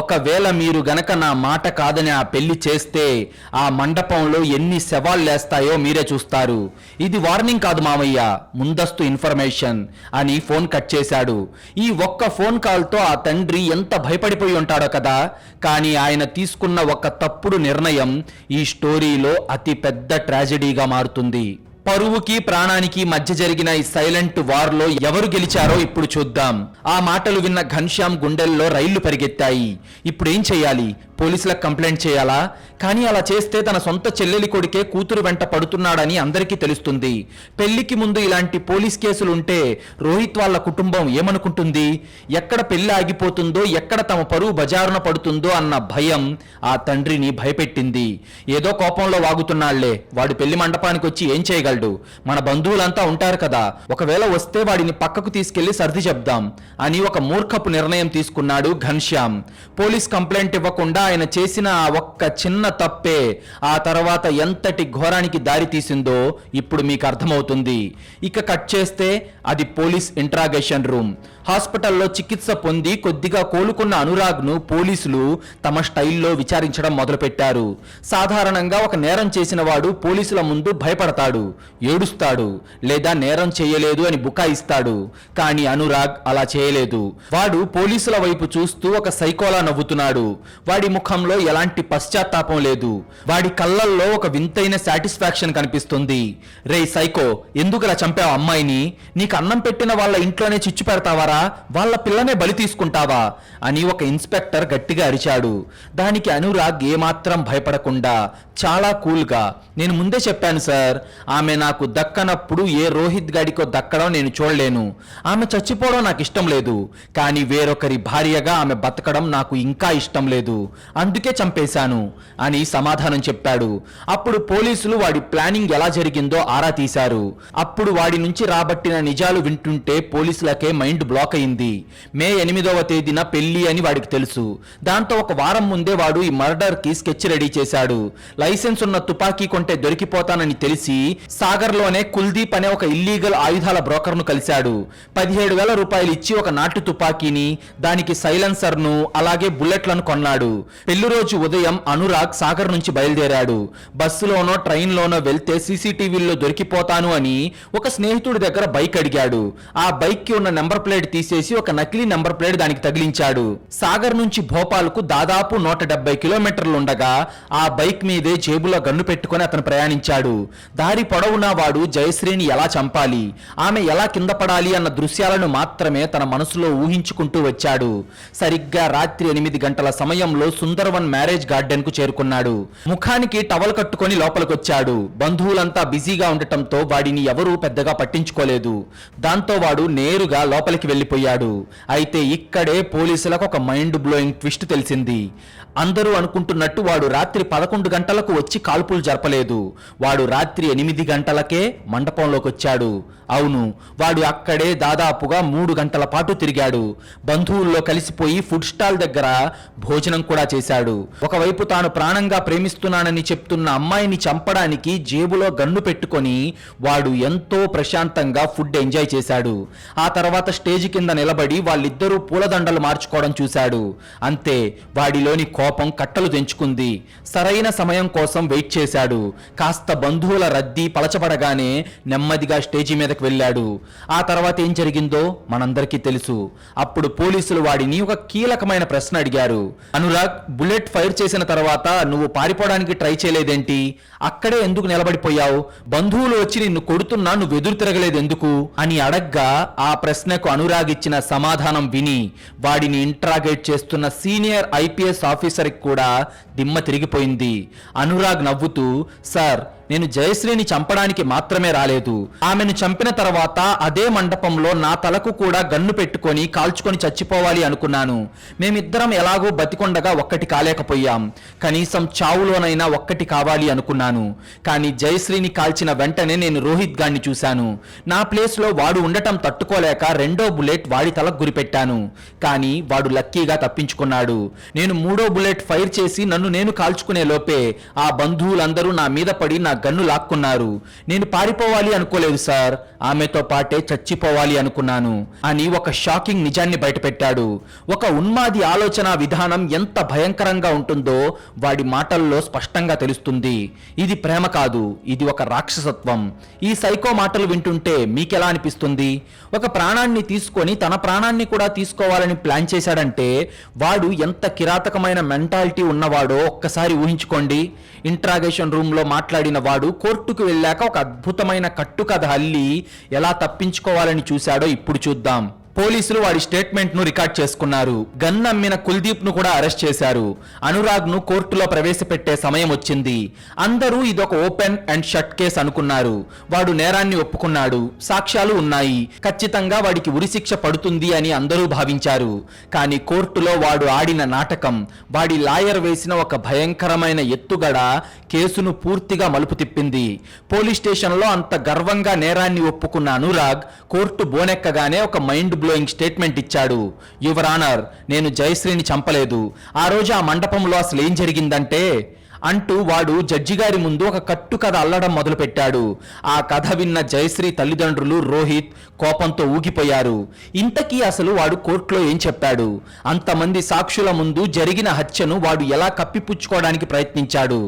ఒకవేళ మీరు గనక నా మాట కాదని ఆ పెళ్లి చేస్తే ఆ మండపంలో ఎన్ని శవాలు లేస్తాయో మీరే చూస్తారు. ఇది వార్నింగ్ కాదు మామయ్య, ముందస్తు ఇన్ఫర్మేషన్ అని ఫోన్ కట్ చేశాడు. ఈ ఒక్క ఫోన్ కాల్తో ఆ తండ్రి ఎంత భయపడిపోయి ఉంటాడో కదా. కానీ ఆయన తీసుకున్న ఒక తప్పుడు నిర్ణయం ఈ స్టోరీలో అతి పెద్ద ట్రాజెడీగా మారుతుంది. పరువుకి ప్రాణానికి మధ్య జరిగిన ఈ సైలెంట్ వార్ లో ఎవరు గెలిచారో ఇప్పుడు చూద్దాం. ఆ మాటలు విన్న ఘన్శ్యామ్ గుండెల్లో రైళ్లు పరిగెత్తాయి. ఇప్పుడు ఏం చేయాలి? పోలీసులకు కంప్లైంట్ చేయాలా? కానీ అలా చేస్తే తన సొంత చెల్లెలి కొడుకే కూతురు వెంట పడుతున్నాడని అందరికీ తెలుస్తుంది. పెళ్లికి ముందు ఇలాంటి పోలీస్ కేసులు ఉంటే రోహిత్ వాళ్ళ కుటుంబం ఏమనుకుంటుంది? ఎక్కడ పెళ్లి ఆగిపోతుందో, ఎక్కడ తమ పరువు బజారున పడుతుందో అన్న భయం ఆ తండ్రిని భయపెట్టింది. ఏదో కోపంలో వాగుతున్నాళ్లే, వాడు పెళ్లి మండపానికి వచ్చి ఏం చేయగలడు? మన బంధువులంతా ఉంటారు కదా, ఒకవేళ వస్తే వాడిని పక్కకు తీసుకెళ్లి సర్ది చెప్దాం అని ఒక మూర్ఖపు నిర్ణయం తీసుకున్నాడు ఘన్శ్యామ్. పోలీస్ కంప్లైంట్ ఇవ్వకుండా ఆయన చేసిన ఆ ఒక్క చిన్న తప్పే ఆ తర్వాత ఎంతటి ఘోరానికి దారి తీసిందో ఇప్పుడు మీకు అర్థమవుతుంది. ఇక కట్ చేస్తే అది పోలీస్ ఇంట్రాగేషన్ రూమ్. హాస్పిటల్లో చికిత్స పొంది కొద్దిగా కోలుకున్న అనురాగ్ను పోలీసులు తమ స్టైల్లో విచారించడం మొదలుపెట్టారు. సాధారణంగా ఒక నేరం చేసిన వాడు పోలీసుల ముందు భయపడతాడు, ఏడుస్తాడు, లేదా నేరం చేయలేదు అని బుకాయిస్తాడు. కానీ అనురాగ్ అలా చేయలేదు. వాడు పోలీసుల వైపు చూస్తూ ఒక సైకోలా నవ్వుతున్నాడు. వాడి ముఖంలో ఎలాంటి పశ్చాత్తాపం లేదు. వాడి కళ్ళల్లో ఒక వింతైన సాటిస్ఫాక్షన్ కనిపిస్తుంది. రే సైకో, ఎందుకులా చంపావు అమ్మాయిని? నీకు అన్నం పెట్టిన వాళ్ళ ఇంట్లోనే చిచ్చు పెడతావారా? వాళ్ళ పిల్లనే బలి తీసుకుంటావా అని ఒక ఇన్స్పెక్టర్ గట్టిగా అరిచాడు. దానికి అనురాగ్ ఏమాత్రం భయపడకుండా చాలా కూల్గా, నేను ముందే చెప్పాను సార్, ఆమె నాకు దక్కనప్పుడు ఏ రోహిత్ గాడికో దక్కడం నేను చూడలేను. ఆమె చచ్చిపోవడం నాకు ఇష్టం లేదు, కానీ వేరొకరి భార్యగా ఆమె బతకడం నాకు ఇంకా ఇష్టం లేదు, అందుకే చంపేశాను అని సమాధానం చెప్పాడు. అప్పుడు పోలీసులు వాడి ప్లానింగ్ ఎలా జరిగిందో ఆరా తీశారు. అప్పుడు వాడి నుంచి రాబట్టిన నిజాలు వింటుంటే పోలీసులకే మైండ్ బ్లాక్ అయింది. మే 8వ తేదీన పెళ్లి అని వాడికి తెలుసు. దాంతో ఒక వారం ముందే వాడు ఈ మర్డర్ కి స్కెచ్ రెడీ చేశాడు. లైసెన్స్ ఉన్న తుపాకీ కొంటే దొరికిపోతానని తెలిసి సాగర్ లోనే కుల్దీప్ అనే ఒక ఇల్లీగల్ ఆయుధాల బ్రోకర్ ను కలిశాడు. 17,000 రూపాయలు ఇచ్చి ఒక నాటు తుపాకీని, దానికి సైలెన్సర్ ను, అలాగే బుల్లెట్లను కొన్నాడు. పెళ్లి రోజు ఉదయం అనురాగ్ సాగర్ నుంచి బయలుదేరాడు. బస్సులోనో ట్రైన్లోనో వెళ్తే సీసీటీవీల్లో దొరికిపోతాను అని ఒక స్నేహితుడి దగ్గర బైక్ అడిగాడు. ఆ బైక్ కి ఉన్న నెంబర్ ప్లేట్ తీసేసి ఒక నకిలీ నెంబర్ ప్లేట్ దానికి తగిలించాడు. సాగర్ నుంచి భోపాల్కు దాదాపు 170 కిలోమీటర్లు ఉండగా ఆ బైక్ మీదే జేబులో గన్ను పెట్టుకుని అతను ప్రయాణించాడు. దారి పొడవునా వాడు జయశ్రీని ఎలా చంపాలి, ఆమె ఎలా కింద పడాలి అన్న దృశ్యాలను మాత్రమే తన మనసులో ఊహించుకుంటూ వచ్చాడు. సరిగ్గా రాత్రి 8 గంటల సమయంలో సుందర్వన్ మ్యారేజ్ గార్డెన్ కు చేరుకున్నాడు. ముఖానికి టవల్ కట్టుకొని లోపలికొచ్చాడు. బంధువులంతా బిజీగా ఉండటంతో వాడిని ఎవరూ పెద్దగా పట్టించుకోలేదు. దాంతో వాడు నేరుగా లోపలికి వెళ్ళిపోయాడు. అయితే ఇక్కడే పోలీసులకు ఒక మైండ్ బ్లోయింగ్ ట్విస్ట్ తెలిసింది. అందరూ అనుకుంటున్నట్టు వాడు రాత్రి 11 గంటలకు వచ్చి కాల్పులు జరపలేదు. వాడు రాత్రి 8 గంటలకే మండపంలోకి వచ్చాడు. అవును, వాడు అక్కడే దాదాపుగా 3 గంటల పాటు తిరిగాడు. బంధువుల్లో కలిసిపోయి ఫుడ్ స్టాల్ దగ్గర భోజనం కూడా చేశాడు. ఒకవైపు తాను ప్రాణంగా ప్రేమిస్తున్నానని చెప్తున్న అమ్మాయిని చంపడానికి జేబులో గన్ను పెట్టుకొని వాడు ఎంతో ప్రశాంతంగా ఫుడ్ ఎంజాయ్ చేశాడు. ఆ తర్వాత స్టేజ్ కింద నిలబడి వాళ్ళిద్దరూ పూలదండలు మార్చుకోవడం చూశాడు. అంతే, వాడిలోని కోపం కట్టలు తెంచుకుంది. సరైన సమయం కోసం వెయిట్ చేశాడు. కాస్త బంధువుల రద్దీ పలచబడగానే నెమ్మదిగా స్టేజి మీదకి వెళ్ళాడు. ఆ తర్వాత ఏం జరిగిందో మనందరికీ తెలుసు. అప్పుడు పోలీసులు వాడిని ఒక కీలకమైన ప్రశ్న అడిగారు. అనురాగ్, బుల్లెట్ ఫైర్ చేసిన తర్వాత నువ్వు పారిపోవడానికి ట్రై చేయలేదేంటి? అక్కడే ఎందుకు నిలబడిపోయావు? బంధువులు వచ్చి నిన్ను కొడుతున్నా నువ్వు ఎదురు తిరగలేదు ఎందుకు అని అడగ్గా ఆ ప్రశ్నకు అనురాగ్ ఇచ్చిన సమాధానం విని వాడిని ఇంట్రాగేట్ చేస్తున్న సీనియర్ ఐపీఎస్ ఆఫీసర్కి కూడా దిమ్మ తిరిగిపోయింది. అనురాగ్ నవ్వుతూ, సార్, నేను జయశ్రీని చంపడానికి మాత్రమే రాలేదు. ఆమెను చంపిన తర్వాత అదే మండపంలో నా తలకు కూడా గన్ను పెట్టుకొని కాల్చుకొని చచ్చిపోవాలి అనుకున్నాను. మేమిద్దరం ఎలాగో బతికొండగా ఒక్కటి కాలేకపోయాం. కనీసం చావులోనైనా ఒక్కటి కావాలి అనుకున్నాను. కానీ జయశ్రీని కాల్చిన వెంటనే నేను రోహిత్ గాన్ని చూశాను. నా ప్లేస్ లో వాడు ఉండటం తట్టుకోలేక రెండో బుల్లెట్ వాడి తలకు గురిపెట్టాను. కానీ వాడు లక్కీగా తప్పించుకున్నాడు. నేను మూడో బుల్లెట్ ఫైర్ చేసి నన్ను నేను కాల్చుకునే లోపే ఆ బంధువులందరూ నా మీద పడి నా గన్ను లాక్కున్నారు. నేను పారిపోవాలి అనుకోలేదు సార్, ఆమెతో పాటే చచ్చిపోవాలి అనుకున్నాను అని ఒక షాకింగ్ నిజాన్ని బయటపెట్టాడు. ఒక ఉన్మాది ఆలోచన విధానం ఎంత భయంకరంగా ఉంటుందో వాడి మాటల్లో స్పష్టంగా తెలుస్తుంది. ఇది ప్రేమ కాదు, ఇది ఒక రాక్షసత్వం. ఈ సైకో మాటలు వింటుంటే మీకెలా అనిపిస్తుంది? ఒక ప్రాణాన్ని తీసుకొని తన ప్రాణాన్ని కూడా తీసుకోవాలని ప్లాన్ చేశాడంటే వాడు ఎంత కిరాతకమైన మెంటాలిటీ ఉన్నవాడో ఒక్కసారి ఊహించుకోండి. ఇంట్రాగేషన్ రూమ్ లో మాట్లాడిన వాడు కోర్టుకు వెళ్ళాక ఒక అద్భుతమైన కట్టుకథ అల్లి ఎలా తప్పించుకోవాలని చూశాడో ఇప్పుడు చూద్దాం. పోలీసులు వాడి స్టేట్మెంట్ ను రికార్డ్ చేసుకున్నారు. గన్ అమ్మిన కుల్దీప్ ను కూడా అరెస్ట్ చేశారు. అనురాగ్ ను కోర్టులో ప్రవేశపెట్టే సమయం వచ్చింది. అందరూ ఇదొక ఓపెన్ అండ్ షట్ కేసు అనుకున్నారు. వాడు నేరాన్ని ఒప్పుకున్నాడు, సాక్ష్యాలు ఉన్నాయి, ఖచ్చితంగా వాడికి ఉరిశిక్ష పడుతుంది అని అందరూ భావించారు. కానీ కోర్టులో వాడు ఆడిన నాటకం, వాడి లాయర్ వేసిన ఒక భయంకరమైన ఎత్తుగడ కేసును పూర్తిగా మలుపు తిప్పింది. పోలీస్ స్టేషన్లో అంత గర్వంగా నేరాన్ని ఒప్పుకున్న అనురాగ్ కోర్టు బోనెక్కగానే ఒక మైండ్ బ్లోయింగ్ స్టేట్మెంట్ ఇచ్చాడు. యువర్ ఆనర్, నేను జయశ్రీని చంపలేదు. ఆ రోజు ఆ మండపంలో అసలు ఏం జరిగిందంటే అంటూ వాడు జడ్జి గారి ముందు ఒక కట్టు కథ అల్లడం మొదలుపెట్టాడు. ఆ కథ విన్న జయశ్రీ తల్లిదండ్రులు రోహిత్ కోపంతో ఊగిపోయారు. ఇంతకీ అసలు వాడు కోర్టులో ఏం చెప్పాడు? అంతమంది సాక్షుల ముందు జరిగిన హత్యను వాడు ఎలా కప్పిపుచ్చుకోవడానికి ప్రయత్నించాడు?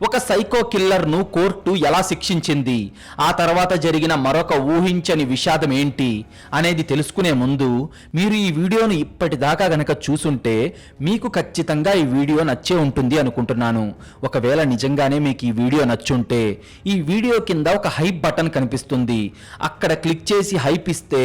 ఒక సైకో కిల్లర్ ను కోర్టు ఎలా శిక్షించింది? ఆ తర్వాత జరిగిన మరొక ఊహించని విషాదం ఏంటి అనేది తెలుసుకునే ముందు మీరు ఈ వీడియోను ఇప్పటిదాకా గనక చూసుంటే మీకు ఖచ్చితంగా ఈ వీడియో నచ్చే ఉంటుంది అనుకుంటున్నాను. ఒకవేళ నిజంగానే మీకు ఈ వీడియో నచ్చుంటే ఈ వీడియో కింద ఒక హైప్ బటన్ కనిపిస్తుంది. అక్కడ క్లిక్ చేసి హైప్ ఇస్తే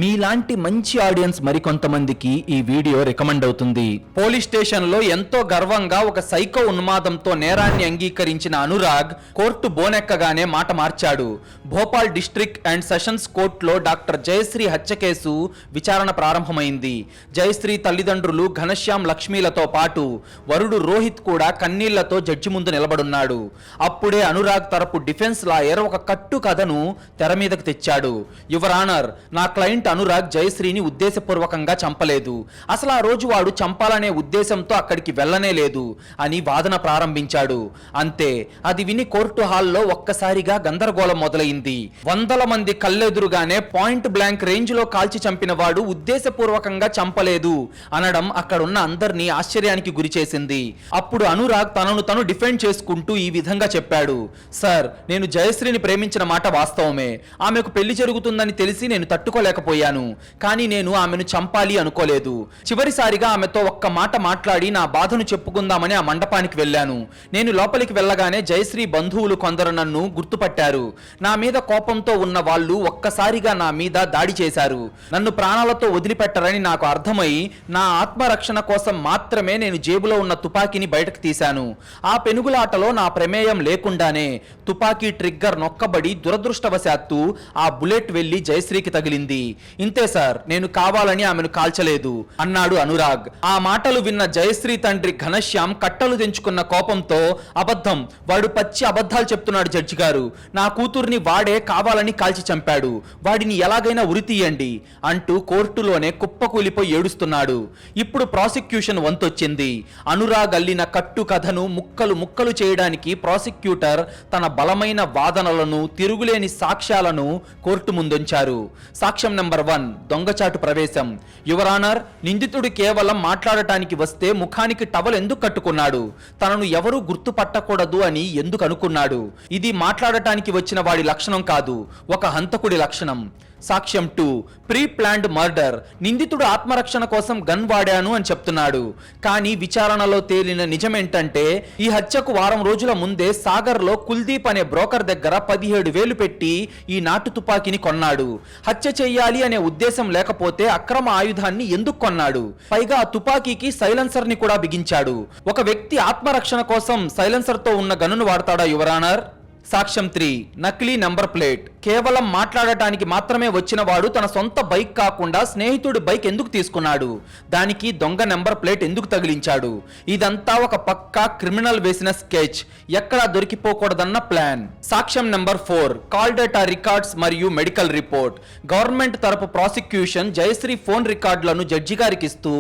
మీలాంటి మంచి ఆడియన్స్ మరికొంతమందికి ఈ వీడియో రికమెండ్ అవుతుంది. పోలీస్ స్టేషన్ లో ఎంతో గర్వంగా ఒక సైకో ఉన్మాదంతో నేరాన్ని అంగీకరించిన అనురాగ్ కోర్టు బోనెక్కగానే మాట మార్చాడు. భోపాల్ డిస్ట్రిక్ట్ అండ్ సెషన్స్ కోర్టులో డాక్టర్ జయశ్రీ హత్య కేసు విచారణ ప్రారంభమైంది. జయశ్రీ తల్లిదండ్రులు ఘనశ్యామ్ లక్ష్మీలతో పాటు వరుడు రోహిత్ కూడా కన్నీళ్లతో జడ్జి ముందు నిలబడున్నాడు. అప్పుడే అనురాగ్ తరపు డిఫెన్స్ లాయర్ ఒక కట్టు కథను తెర మీదకు తెచ్చాడు. యువర్ ఆనర్, నా క్లయింట్ అనురాగ్ జయశ్రీని ఉద్దేశపూర్వకంగా చంపలేదు. అసలు ఆ రోజు వాడు చంపాలనే ఉద్దేశంతో అక్కడికి వెళ్ళనే లేదు అని వాదన ప్రారంభించాడు. అంతే, అది విని కోర్టు హాల్లో ఒక్కసారిగా గందరగోళం మొదలైంది. వందల మంది కళ్ళెదురుగానే పాయింట్ బ్లాంక్ రేంజ్ లో కాల్చి చంపిన వాడు ఉద్దేశపూర్వకంగా చంపలేదు అనడం అక్కడున్న అందరినీ ఆశ్చర్యానికి గురిచేసింది. అప్పుడు అనురాగ్ తనను తను డిఫెండ్ చేసుకుంటూ ఈ విధంగా చెప్పాడు. సార్, నేను జయశ్రీని ప్రేమించిన మాట వాస్తవమే. ఆమెకు పెళ్లి జరుగుతుందని తెలిసి నేను తట్టుకోలేకపోయాను. కానీ నేను ఆమెను చంపాలి అనుకోలేదు. చివరిసారిగా ఆమెతో ఒక్క మాట మాట్లాడి నా బాధను చెప్పుకుందామని ఆ మండపానికి వెళ్ళాను. నేను లోపలికి వెళ్ళగానే జయశ్రీ బంధువులు కొందరు నన్ను గుర్తుపట్టారు. నా మీద కోపంతో ఉన్న వాళ్ళు ఒక్కసారిగా నా మీద దాడి చేశారు. నన్ను ప్రాణాలతో వదిలిపెట్టరని నాకు అర్థమై నా ఆత్మరక్షణ కోసం మాత్రమే నేను జేబులో ఉన్న తుపాకీని బయటకు తీశాను. ఆ పెనుగులాటలో నా ప్రమేయం లేకుండానే తుపాకీ ట్రిగ్గర్ నొక్కబడి దురదృష్టవశాత్తు ఆ బుల్లెట్ వెళ్లి జయశ్రీకి తగిలింది. ఇంతే సార్, నేను కావాలని ఆమెను కాల్చలేదు అన్నాడు అనురాగ్. ఆ మాటలు విన్న జయశ్రీ తండ్రి ఘనశ్యామ్ కట్టలు తెంచుకున్న కోపంతో, అబద్ధం, వాడు పచ్చి అబద్ధాలు చెప్తున్నాడు జడ్జి గారు. నా కూతుర్ని వాడే కావాలని కాల్చి చంపాడు. వాడిని ఎలాగైనా ఉరి తీయండి అంటూ కోర్టులోనే కుప్పకూలిపోయి ఏడుస్తున్నాడు. ఇప్పుడు ప్రాసిక్యూషన్ వంతొచ్చింది. అనురాగ్ అల్లిన కట్టు కథను ముక్కలు ముక్కలు చేయడానికి ప్రాసిక్యూటర్ తన బలమైన వాదనలను, తిరుగులేని సాక్ష్యాలను కోర్టు ముందుంచారు. సాక్ష్యం నెంబర్ 1, దొంగచాటు ప్రవేశం. యువర్ ఆనర్, నిందితుడు కేవలం మాట్లాడటానికి వస్తే ముఖానికి టవల్ ఎందుకు కట్టుకున్నాడు? తనను ఎవరూ గుర్తుపట్టకూడదు అని ఎందుకు అనుకున్నాడు? ఇది మాట్లాడటానికి వచ్చిన వాడి లక్షణం కాదు, ఒక హంతకుడి లక్షణం. సాక్ష్యం 2, ప్రీ ప్లాన్డ్ మర్డర్. నిందితుడు ఆత్మరక్షణ కోసం గన్ వాడాను అని చెప్తున్నాడు. కానీ విచారణలో తేలిన నిజమేంటంటే ఈ హత్యకు వారం రోజుల ముందే సాగర్లో కుల్దీప్ అనే బ్రోకర్ దగ్గర 17,000 పెట్టి ఈ నాటు తుపాకీని కొన్నాడు. హత్య చెయ్యాలి అనే ఉద్దేశం లేకపోతే అక్రమ ఆయుధాన్ని ఎందుకు కొన్నాడు? పైగా ఆ తుపాకీకి సైలెన్సర్ ని కూడా బిగించాడు. ఒక వ్యక్తి ఆత్మరక్షణ కోసం సైలెన్సర్ తో ఉన్న గన్నును వాడతాడా యువర్ ఆనర్? సాక్ష్యం 3, నకిలీ నంబర్ ప్లేట్. కేవలం మాట్లాడటానికి మాత్రమే వచ్చిన వాడు తన సొంత బైక్ కాకుండా స్నేహితుడి బైక్ ఎందుకు తీసుకున్నాడు? దానికి దొంగ నెంబర్ ప్లేట్ ఎందుకు తగిలించాడు? ఇదంతా ఒక పక్కా క్రిమినల్ వేసిన స్కెచ్, ఎక్కడా దొరికిపోకూడదన్న ప్లాన్. సాక్ష్యం నెంబర్ 4, కాల్ డేటా రికార్డ్స్ మరియు మెడికల్ రిపోర్ట్. గవర్నమెంట్ తరపు ప్రాసిక్యూషన్ జయశ్రీ ఫోన్ రికార్డులను జడ్జి గారికి ఇస్తూ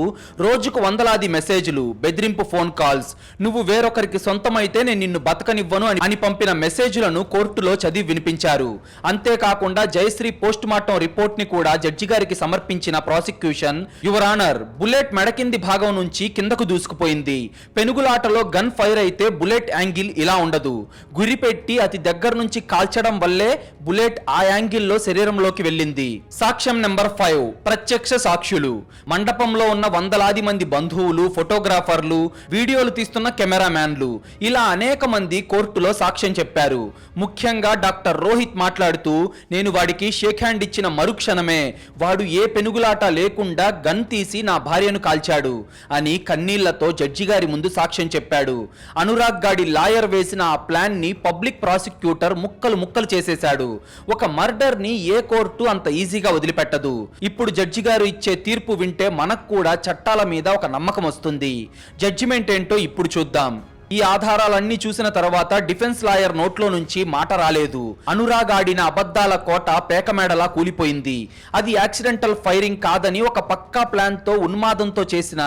రోజుకు వందలాది మెసేజ్లు, బెదిరింపు ఫోన్ కాల్స్, నువ్వు వేరొకరికి సొంతమైతే నేను నిన్ను బతకనివ్వను అని పంపిన మెసేజ్ ఫుటేజులను కోర్టులో చదివి వినిపించారు. అంతేకాకుండా జయశ్రీ పోస్ట్ మార్టం రిపోర్ట్ ని కూడా జడ్జి గారికి సమర్పించిన ప్రాసిక్యూషన్, యువర్ ఆనర్, బుల్లెట్ మెడ కింది భాగం నుంచి కిందకు దూసుకుపోయింది. పెనుగులాటలో గన్ ఫైర్ అయితే బుల్లెట్ యాంగిల్ ఇలా ఉండదు. గురి పెట్టి అతి దగ్గర నుంచి కాల్చడం వల్లే బుల్లెట్ ఆ యాంగిల్లో శరీరంలోకి వెళ్ళింది. సాక్ష్యం నెంబర్ 5, ప్రత్యక్ష సాక్షులు. మండపంలో ఉన్న వందలాది మంది బంధువులు, ఫోటోగ్రాఫర్లు, వీడియోలు తీస్తున్న కెమెరామ్యాన్లు, ఇలా అనేక మంది కోర్టులో సాక్ష్యం చెప్పారు. ముఖ్యంగా డాక్టర్ రోహిత్ మాట్లాడుతూ, నేను వాడికి షేక్ హ్యాండ్ ఇచ్చిన మరుక్షణమే వాడు ఏ పెనుగులాట లేకుండా గన్ తీసి నా భార్యను కాల్చాడు అని కన్నీళ్లతో జడ్జి గారి ముందు సాక్ష్యం చెప్పాడు. అనురాగ్ గాడి లాయర్ వేసిన ఆ ప్లాన్ ని పబ్లిక్ ప్రాసిక్యూటర్ ముక్కలు ముక్కలు చేసేశాడు. ఒక మర్డర్ ని ఏ కోర్టు అంత ఈజీగా వదిలిపెట్టదు. ఇప్పుడు జడ్జి గారు ఇచ్చే తీర్పు వింటే మనకు కూడా చట్టాల మీద ఒక నమ్మకం వస్తుంది. జడ్జిమెంట్ ఏంటో ఇప్పుడు చూద్దాం. ఈ ఆధారాలన్నీ చూసిన తర్వాత డిఫెన్స్ లాయర్ నోట్లో నుంచి మాట రాలేదు. అనురాగ్ ఆడిన అబద్ధాల కోట పేకమేడలా కూలిపోయింది. అది యాక్సిడెంటల్ ఫైరింగ్ కాదని, ఒక పక్కా ప్లాన్ తో ఉన్మాదంతో చేసిన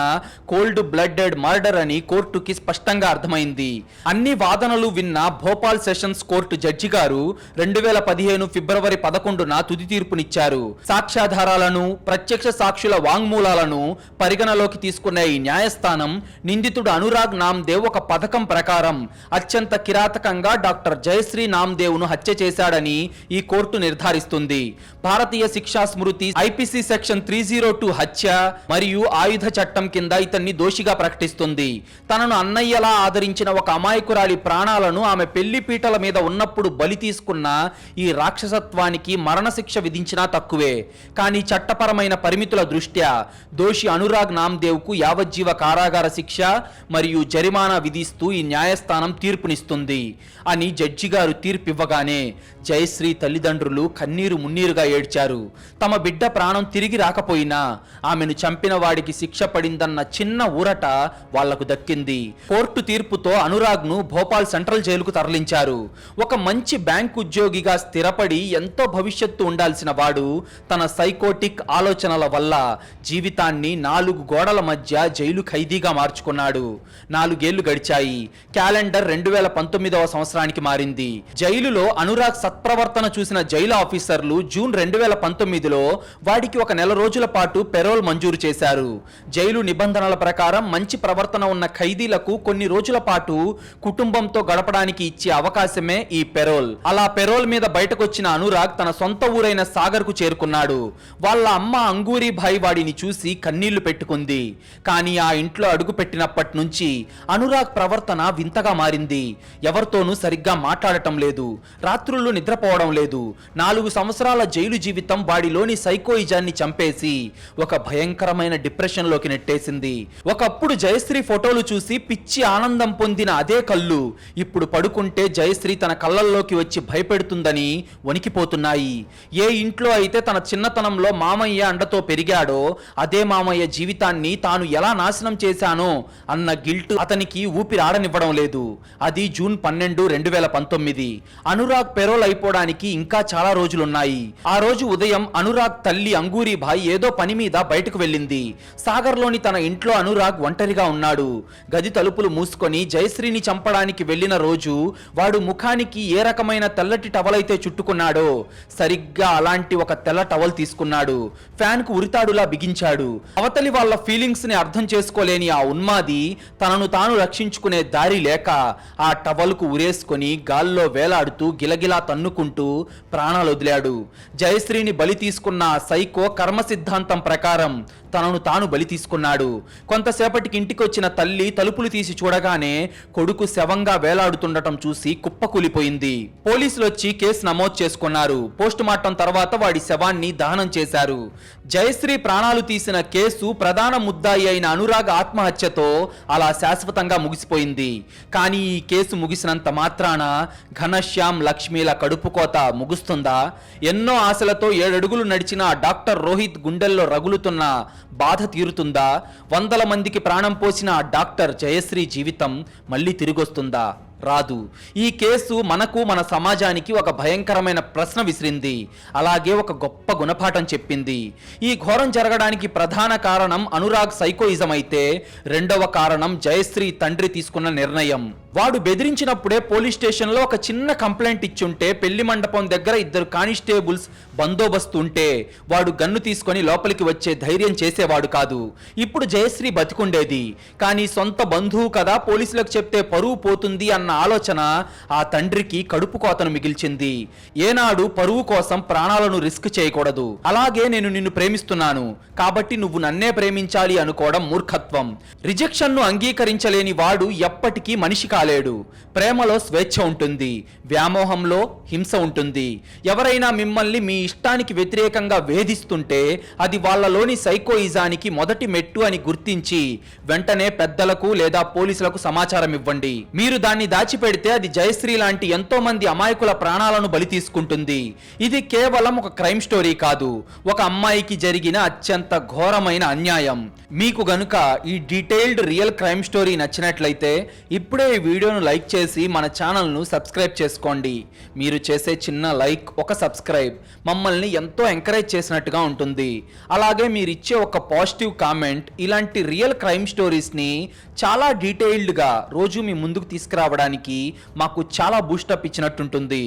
కోల్డ్ బ్లడెడ్ మర్డర్ అని కోర్టుకి స్పష్టంగా అర్థమైంది. అన్ని వాదనలు విన్న భోపాల్ సెషన్స్ కోర్టు జడ్జి గారు 2015 ఫిబ్రవరి 11న తుది తీర్పునిచ్చారు. సాక్ష్యాధారాలను, ప్రత్యక్ష సాక్షుల వాంగ్మూలాలను పరిగణలోకి తీసుకున్న ఈ న్యాయస్థానం నిందితుడు అనురాగ్ నామ్దేవ్ ఒక పథకం ప్రకారం అత్యంత కిరాతకంగా డాక్టర్ జయశ్రీ నామ్దేవ్ను హత్య చేశాడని ఈ కోర్టు నిర్ధారిస్తుంది. భారతీయ శిక్షా స్మృతి ఐపీసీ సెక్షన్ 302 హత్య మరియు ఆయుధ చట్టం కింద ఇతన్ని దోషిగా ప్రకటిస్తుంది. తనను అన్నయ్యలా ఆదరించిన ఒక అమాయకురాలి ప్రాణాలను ఆమె పెళ్లి పీటల మీద ఉన్నప్పుడు బలి తీసుకున్న ఈ రాక్షసత్వానికి మరణశిక్ష విధించినా తక్కువే. కానీ చట్టపరమైన పరిమితుల దృష్ట్యా దోషి అనురాగ్ నామ్దేవ్కు యావజ్జీవ కారాగార శిక్ష మరియు జరిమానా విధిస్తూ ఈ న్యాయస్థానం తీర్పునిస్తుంది అని జడ్జి గారు తీర్పివ్వగానే జయశ్రీ తల్లిదండ్రులు కన్నీరు మున్నీరుగా ఏడ్చారు. తమ బిడ్డ ప్రాణం తిరిగి రాకపోయినా ఆమెను చంపిన వాడికి శిక్ష పడిందన్న చిన్న ఊరట వాళ్లకు దక్కింది. కోర్టు తీర్పుతో అనురాగ్ను భోపాల్ సెంట్రల్ జైలుకు తరలించారు. ఒక మంచి బ్యాంక్ ఉద్యోగిగా స్థిరపడి ఎంతో భవిష్యత్తు ఉండాల్సిన వాడు తన సైకోటిక్ ఆలోచనల వల్ల జీవితాన్ని 4 గోడల మధ్య జైలు ఖైదీగా మార్చుకున్నాడు. 4 ఏళ్లు గడిచాయి. క్యాలెండర్ 2019వ సంవత్సరానికి మారింది. జైలులో అనురాగ్ సత్ప్రవర్తన చూసిన జైలు ఆఫీసర్లు జూన్ 2019లో వాడికి 1 నెల రోజుల పాటు పెరోల్ మంజూరు చేశారు. జైలు నిబంధనల ప్రకారం మంచి ప్రవర్తన ఉన్న ఖైదీలకు కొన్ని రోజుల పాటు కుటుంబంతో గడపడానికి ఇచ్చే అవకాశమే ఈ పెరోల్. అలా పెరోల్ మీద బయటకొచ్చిన అనురాగ్ తన సొంత ఊరైన సాగర్ కు చేరుకున్నాడు. వాళ్ళ అమ్మ అంగూరి భాయ్ వాడిని చూసి కన్నీళ్లు పెట్టుకుంది. కానీ ఆ ఇంట్లో అడుగు పెట్టినప్పటి నుంచి అనురాగ్ ప్రవర్తన వింతగా మారింది. ఎవరితోనూ సరిగ్గా మాట్లాడటం లేదు, రాత్రుళ్ళు నిద్రపోవడం లేదు. 4 సంవత్సరాల జైలు జీవితం వాడిలోని సైకోయిజాన్ని చంపేసి ఒక భయంకరమైన డిప్రెషన్ లోకి నెట్టేసింది. ఒకప్పుడు జయశ్రీ ఫోటోలు చూసి పిచ్చి ఆనందం పొందిన అదే కళ్ళు ఇప్పుడు పడుకుంటే జయశ్రీ తన కళ్ళల్లోకి వచ్చి భయపెడుతుందని వణికిపోతున్నాయి. ఏ ఇంట్లో అయితే తన చిన్నతనంలో మామయ్య అండతో పెరిగాడో అదే మామయ్య జీవితాన్ని తాను ఎలా నాశనం చేశానో అన్న గిల్ట్ అతనికి ఊపిరాడనివ్వడం లేదు. అది జూన్ 12, 2019. అనురాగ్ పెరోల్ అయిపోవడానికి ఇంకా చాలా రోజులున్నాయి. ఆ రోజు ఉదయం అనురాగ్ తల్లి అంగూరి భాయ్ ఏదో పని మీద బయటకు వెళ్ళింది. సాగర్లోని తన ఇంట్లో అనురాగ్ ఒంటరిగా ఉన్నాడు. గది తలుపులు మూసుకొని జయశ్రీని చంపడానికి వెళ్లిన రోజు వాడు ముఖానికి ఏ రకమైన తెల్లటి టవల్ అయితే చుట్టుకున్నాడో సరిగ్గా అలాంటి ఒక తెల్ల టవల్ తీసుకున్నాడు. ఫ్యాన్ కు ఉరితాడులా బిగించాడు. అవతలి వాళ్ళ ఫీలింగ్స్ ని అర్థం చేసుకోలేని ఆ ఉన్మాది తనను తాను రక్షించుకునే దారి లేక ఆ టవల్ కు ఉరేసుకొని గాల్లో వేలాడుతూ గిలగిలా తన్నుకుంటూ ప్రాణాలు వదిలాడు. జయశ్రీని బలి తీసుకున్న సైకో కర్మ సిద్ధాంతం ప్రకారం తనను తాను బలి తీసుకున్నాడు. కొంతసేపటికి ఇంటికొచ్చిన తల్లి తలుపులు తీసి చూడగానే కొడుకు శవంగా వేలాడుతుండటం చూసి కుప్పకూలిపోయింది. పోలీసులు వచ్చి కేసు నమోదు చేసుకున్నారు. పోస్ట్ మార్టం తర్వాత వాడి శవాన్ని దహనం చేశారు. జయశ్రీ ప్రాణాలు తీసిన కేసు ప్రధాన ముద్దాయి అయిన అనురాగ్ ఆత్మహత్యతో అలా శాశ్వతంగా ముగిసిపోయింది. కానీ ఈ కేసు ముగిసినంత మాత్రాన ఘనశ్యామ్ లక్ష్మీల కడుపుకోత ముగుస్తుందా? ఎన్నో ఆశలతో 7 అడుగులు నడిచిన డాక్టర్ రోహిత్ గుండెల్లో రగులుతున్న బాధ తీరుతుందా? 100 మందికి ప్రాణం పోసిన డాక్టర్ జయశ్రీ జీవితం మళ్ళీ తిరిగొస్తుందా? రాదు. ఈ కేసు మనకు మన సమాజానికి ఒక భయంకరమైన ప్రశ్న విసిరింది, అలాగే ఒక గొప్ప గుణపాఠం చెప్పింది. ఈ ఘోరం జరగడానికి ప్రధాన కారణం అనురాగ్ సైకోయిజం అయితే రెండవ కారణం జయశ్రీ తండ్రి తీసుకున్న నిర్ణయం. వాడు బెదిరించినప్పుడే పోలీస్ స్టేషన్లో ఒక చిన్న కంప్లైంట్ ఇచ్చుంటే పెళ్లి మండపం దగ్గర 2 కానిస్టేబుల్స్ బందోబస్తు ఉంటే వాడు గన్ను తీసుకొని లోపలికి వచ్చే ధైర్యం చేసేవాడు కాదు. ఇప్పుడు జయశ్రీ బతికుండేది, కానీ సొంత బంధువు కదా పోలీసులకు చెప్తే పరువు పోతుంది అన్న ఆలోచన ఆ తండ్రికి కడుపు కోతను మిగిల్చింది. ఏనాడు పరువు కోసం ప్రాణాలను రిస్క్ చేయకూడదు. అలాగే నేను నిన్ను ప్రేమిస్తున్నాను కాబట్టి నువ్వు నన్నే ప్రేమించాలి అనుకోవడం మూర్ఖత్వం. రిజెక్షన్ను అంగీకరించలేని వాడు ఎప్పటికీ మనిషి కాలేడు. ప్రేమలో స్వేచ్ఛ ఉంటుంది, వ్యామోహంలో హింస ఉంటుంది. ఎవరైనా మిమ్మల్ని మీ ఇష్టానికి వ్యతిరేకంగా వేధిస్తుంటే అది వాళ్ళలోని సైకోయిజానికి మొదటి మెట్టు అని గుర్తించి వెంటనే పెద్దలకు లేదా పోలీసులకు సమాచారం ఇవ్వండి. మీరు దాన్ని దాచిపెడితే అది జయశ్రీ లాంటి ఎంతో మంది అమాయకుల ప్రాణాలను బలి తీసుకుంటుంది. ఇది కేవలం ఒక క్రైమ్ స్టోరీ కాదు, ఒక అమ్మాయికి జరిగిన అత్యంత ఘోరమైన అన్యాయం. మీకు గనుక ఈ డీటెయిల్డ్ రియల్ క్రైమ్ స్టోరీ నచ్చినట్లయితే ఇప్పుడే ఈ వీడియోను లైక్ చేసి మన ఛానల్ను సబ్స్క్రైబ్ చేసుకోండి. మీరు చేసే చిన్న లైక్, ఒక సబ్స్క్రైబ్ మమ్మల్ని ఎంతో ఎంకరేజ్ చేసినట్టుగా ఉంటుంది. అలాగే మీరు ఇచ్చే ఒక పాజిటివ్ కామెంట్ ఇలాంటి రియల్ క్రైమ్ స్టోరీస్ని చాలా డీటెయిల్డ్గా రోజు మీ ముందుకు తీసుకురావడానికి మాకు చాలా బూస్టప్ ఇచ్చినట్టుంటుంది.